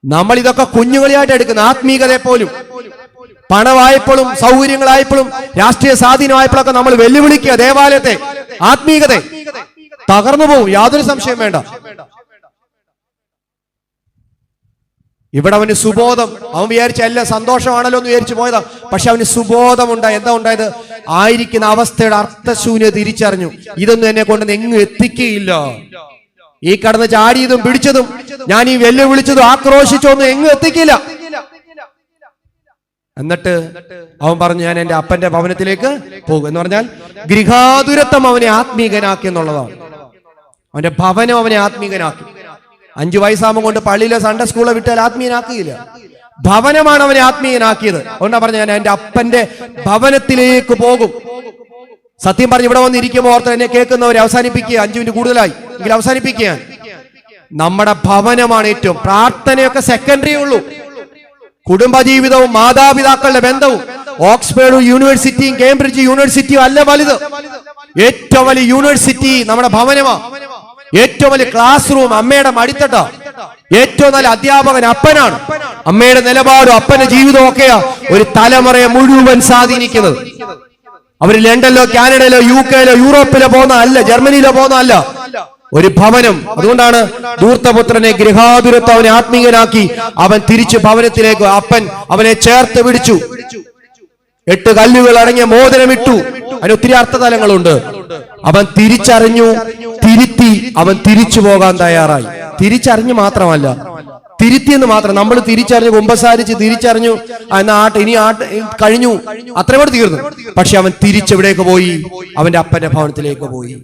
നമ്മൾ ഇതൊക്കെ കുഞ്ഞുകളിയായിട്ട് എടുക്കുന്ന ആത്മീകതയെ പോലും പണവായപ്പോഴും സൗകര്യങ്ങളായപ്പോഴും രാഷ്ട്രീയ സ്വാധീനമായപ്പോഴൊക്കെ നമ്മൾ വെല്ലുവിളിക്കുക ദേവാലയത്തെ, ആത്മീയതയെ. തകർന്നു പോകും, യാതൊരു സംശയം വേണ്ട. ഇവിടെ അവന് സുബോധം, അവൻ വിചാരിച്ച എല്ലാം സന്തോഷമാണല്ലോ എന്ന് വിചാരിച്ചു പോയതാ. പക്ഷെ അവന് സുബോധം ഉണ്ടായി. എന്താ ഉണ്ടായത്? ആയിരിക്കുന്ന അവസ്ഥയുടെ അർത്ഥശൂന്യത തിരിച്ചറിഞ്ഞു. ഇതൊന്നും എന്നെ കൊണ്ട് എങ്ങും എത്തിക്കുകയില്ല. ഈ കടന്ന് ചാടിയതും പിടിച്ചതും ഞാൻ ഈ വെല്ലുവിളിച്ചതും ആക്രോശിച്ചൊന്നും എങ്ങും എത്തിക്കില്ല. എന്നിട്ട് അവൻ പറഞ്ഞു, ഞാൻ എന്റെ അപ്പന്റെ ഭവനത്തിലേക്ക് പോകും എന്ന് പറഞ്ഞാൽ ഗൃഹാതുരത്വം അവനെ ആത്മീകനാക്കി എന്നുള്ളതാണ്. അവന്റെ ഭവനം അവനെ ആത്മീകനാക്കി. 5 വയസ്സാകുമ്പോൾ കൊണ്ട് പള്ളിയിലെ സൺഡേ സ്കൂളെ വിട്ടാൽ ആത്മീയനാക്കുകയില്ല. ഭവനമാണ് അവനെ ആത്മീയനാക്കിയത്. അതുകൊണ്ടാ പറഞ്ഞ ഞാൻ എന്റെ അപ്പന്റെ ഭവനത്തിലേക്ക് പോകും. സത്യം പറഞ്ഞ് ഇവിടെ വന്നിരിക്കുമ്പോൾ ഓർത്ത് എന്നെ കേൾക്കുന്നവരെ അവസാനിപ്പിക്കുക. 5 മിനിറ്റ് കൂടുതലായി എങ്കിൽ അവസാനിപ്പിക്കുക. നമ്മുടെ ഭവനമാണ് ഏറ്റവും. പ്രാർത്ഥനയൊക്കെ സെക്കൻഡറി ഉള്ളൂ. കുടുംബജീവിതവും മാതാപിതാക്കളുടെ ബന്ധവും ഓക്സ്ഫോർഡ് യൂണിവേഴ്സിറ്റിയും കേംബ്രിഡ്ജ് യൂണിവേഴ്സിറ്റിയും അല്ല വലുത്. ഏറ്റവും വലിയ യൂണിവേഴ്സിറ്റി നമ്മുടെ ഭവനമാണ്. ഏറ്റവും വലിയ ക്ലാസ് റൂം അമ്മയുടെ മടിത്തട്ട. ഏറ്റവും നല്ല അധ്യാപകൻ അപ്പനാണ്. അമ്മയുടെ നിലപാടും അപ്പന്റെ ജീവിതവും ഒക്കെയാ ഒരു തലമുറയെ മുഴുവൻ സ്വാധീനിക്കുന്നത്. അവർ ലണ്ടനിലോ കാനഡയിലോ UK യിലോ യൂറോപ്പിലോ പോകുന്ന അല്ല, ജർമ്മനിയിലോ പോകുന്ന അല്ല, ഒരു ഭവനം. അതുകൊണ്ടാണ് ധൂർത്തപുത്രനെ ഗൃഹാതുരത്വം അവനെ ആത്മീയനാക്കി. അവൻ തിരിച്ചു ഭവനത്തിലേക്ക്. അപ്പൻ അവനെ ചേർത്ത് പിടിച്ചു. 8 കല്ലുകൾ അടങ്ങിയ മോതിരമിട്ടു. അതിന് ഒത്തിരി അർത്ഥതലങ്ങളുണ്ട്. അവൻ തിരിച്ചറിഞ്ഞു, തിരുത്തി. അവൻ തിരിച്ചു പോകാൻ തയ്യാറായി. തിരിച്ചറിഞ്ഞു മാത്രമല്ല, തിരുത്തിയെന്ന് മാത്രം. നമ്മൾ തിരിച്ചറിഞ്ഞു, കുമ്പസാരിച്ച് തിരിച്ചറിഞ്ഞു, ഇനി കഴിഞ്ഞു, അത്രയും കൂടെ തീർന്നു. പക്ഷെ അവൻ തിരിച്ചെവിടേക്ക് പോയി? അവന്റെ അപ്പന്റെ ഭവനത്തിലേക്ക് പോയി.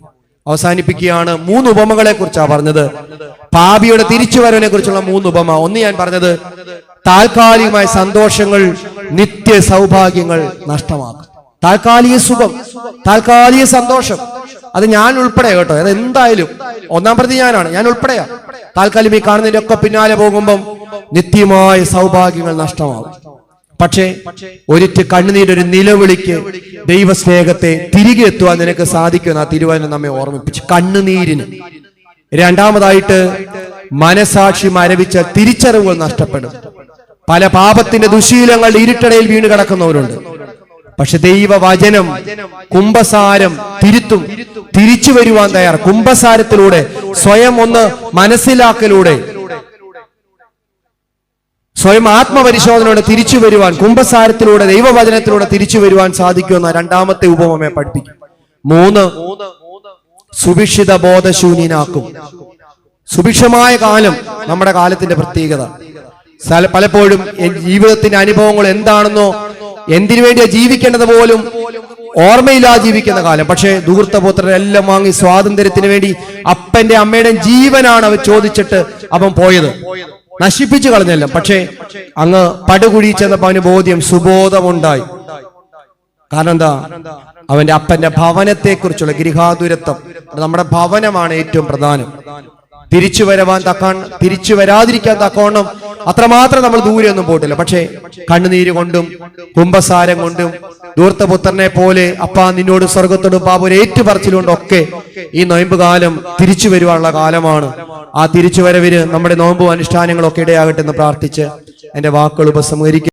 അവസാനിപ്പിക്കുകയാണ്. 3 ഉപമകളെ കുറിച്ചാണ് പറഞ്ഞത്. പാപിയുടെ തിരിച്ചുവരവിനെ കുറിച്ചുള്ള 3 ഉപമ. ഒന്ന് ഞാൻ പറഞ്ഞത്, താൽക്കാലികമായ സന്തോഷങ്ങൾ നിത്യ സൗഭാഗ്യങ്ങൾ നഷ്ടമാക്കും. താൽക്കാലിക സുഖം, താൽക്കാലിക സന്തോഷം, അത് ഞാൻ ഉൾപ്പെടെ കേട്ടോ. അത് എന്തായാലും 1-ാം പ്രതി ഞാൻ ഉൾപ്പെടെയാ. താൽക്കാലികം ഈ കാണുന്നതിന്റെ ഒക്കെ പിന്നാലെ പോകുമ്പം നിത്യമായ സൗഭാഗ്യങ്ങൾ നഷ്ടമാകും. പക്ഷേ ഒരിറ്റ് കണ്ണുനീര്, ഒരു നിലവിളിക്ക് ദൈവസ്നേഹത്തെ തിരികെ എത്തുവാൻ നിനക്ക് സാധിക്കുമെന്ന് ആ തിരുവചനം നമ്മെ ഓർമ്മിപ്പിച്ചു. കണ്ണുനീരിന്. രണ്ടാമതായിട്ട് മനസാക്ഷി മരവിച്ച തിരിച്ചറിവുകൾ നഷ്ടപ്പെടും. പല പാപത്തിന്റെ ദുശീലങ്ങളുടെ ഇരുട്ടടയിൽ വീണ് കിടക്കുന്നവരുണ്ട്. പക്ഷെ ദൈവവചനം, കുംഭസാരം തിരുത്തും. തിരിച്ചു വരുവാൻ തയ്യാർ. കുംഭസാരത്തിലൂടെ, സ്വയം ഒന്ന് മനസ്സിലാക്കലൂടെ, സ്വയം ആത്മപരിശോധനയോടെ തിരിച്ചു വരുവാൻ, കുംഭസാരത്തിലൂടെ, ദൈവവചനത്തിലൂടെ തിരിച്ചു വരുവാൻ സാധിക്കുമെന്ന 2-ാമത്തെ ഉപമയെ പഠിപ്പിക്കും. 3, സുഭിക്ഷിത ബോധശൂന്യനാക്കും. സുഭിക്ഷമായ കാലം നമ്മുടെ കാലത്തിന്റെ പ്രത്യേകത. പലപ്പോഴും ജീവിതത്തിന്റെ അനുഭവങ്ങൾ എന്താണെന്നോ എന്തിനു വേണ്ടിയാ ജീവിക്കേണ്ടത് പോലും ഓർമ്മയില്ലാതെ ജീവിക്കുന്ന കാലം. പക്ഷേ ധൂർത്തപുത്രരെല്ലാം വാങ്ങി സ്വാതന്ത്ര്യത്തിന് വേണ്ടി അപ്പന്റെ അമ്മയുടെയും ജീവനാണ് അവർ ചോദിച്ചിട്ട് അവൻ പോയത്. നശിപ്പിച്ചു കളഞ്ഞല്ല. പക്ഷേ അങ്ങ് പടുകുഴി ചെന്നപ്പോ അവന് ബോധ്യം, സുബോധമുണ്ടായി. കാരണം എന്താ? അവന്റെ അപ്പന്റെ ഭവനത്തെക്കുറിച്ചുള്ള ഗൃഹാതുരത്വം. നമ്മുടെ ഭവനമാണ് ഏറ്റവും പ്രധാനം. തിരിച്ചു വരാതിരിക്കാൻ തക്കവണ്ണം അത്രമാത്രം നമ്മൾ ദൂരെ ഒന്നും പോയിട്ടില്ല. പക്ഷേ കണ്ണുനീര് കൊണ്ടും കുംഭസാരം കൊണ്ടും ധൂർത്തപുത്രനെ പോലെ അപ്പാ നിന്നോട് സ്വർഗത്തോടും പാപം ഏറ്റുപറച്ചിലുകൊണ്ടും ഒക്കെ ഈ നോയമ്പ് കാലം തിരിച്ചു വരുവാനുള്ള കാലമാണ്. ആ തിരിച്ചുവരവിന് നമ്മുടെ നോമ്പും അനുഷ്ഠാനങ്ങളൊക്കെ ഇടയാകട്ടെ എന്ന് പ്രാർത്ഥിച്ച് എന്റെ വാക്കുകൾ ഉപസംഹരിക്കും.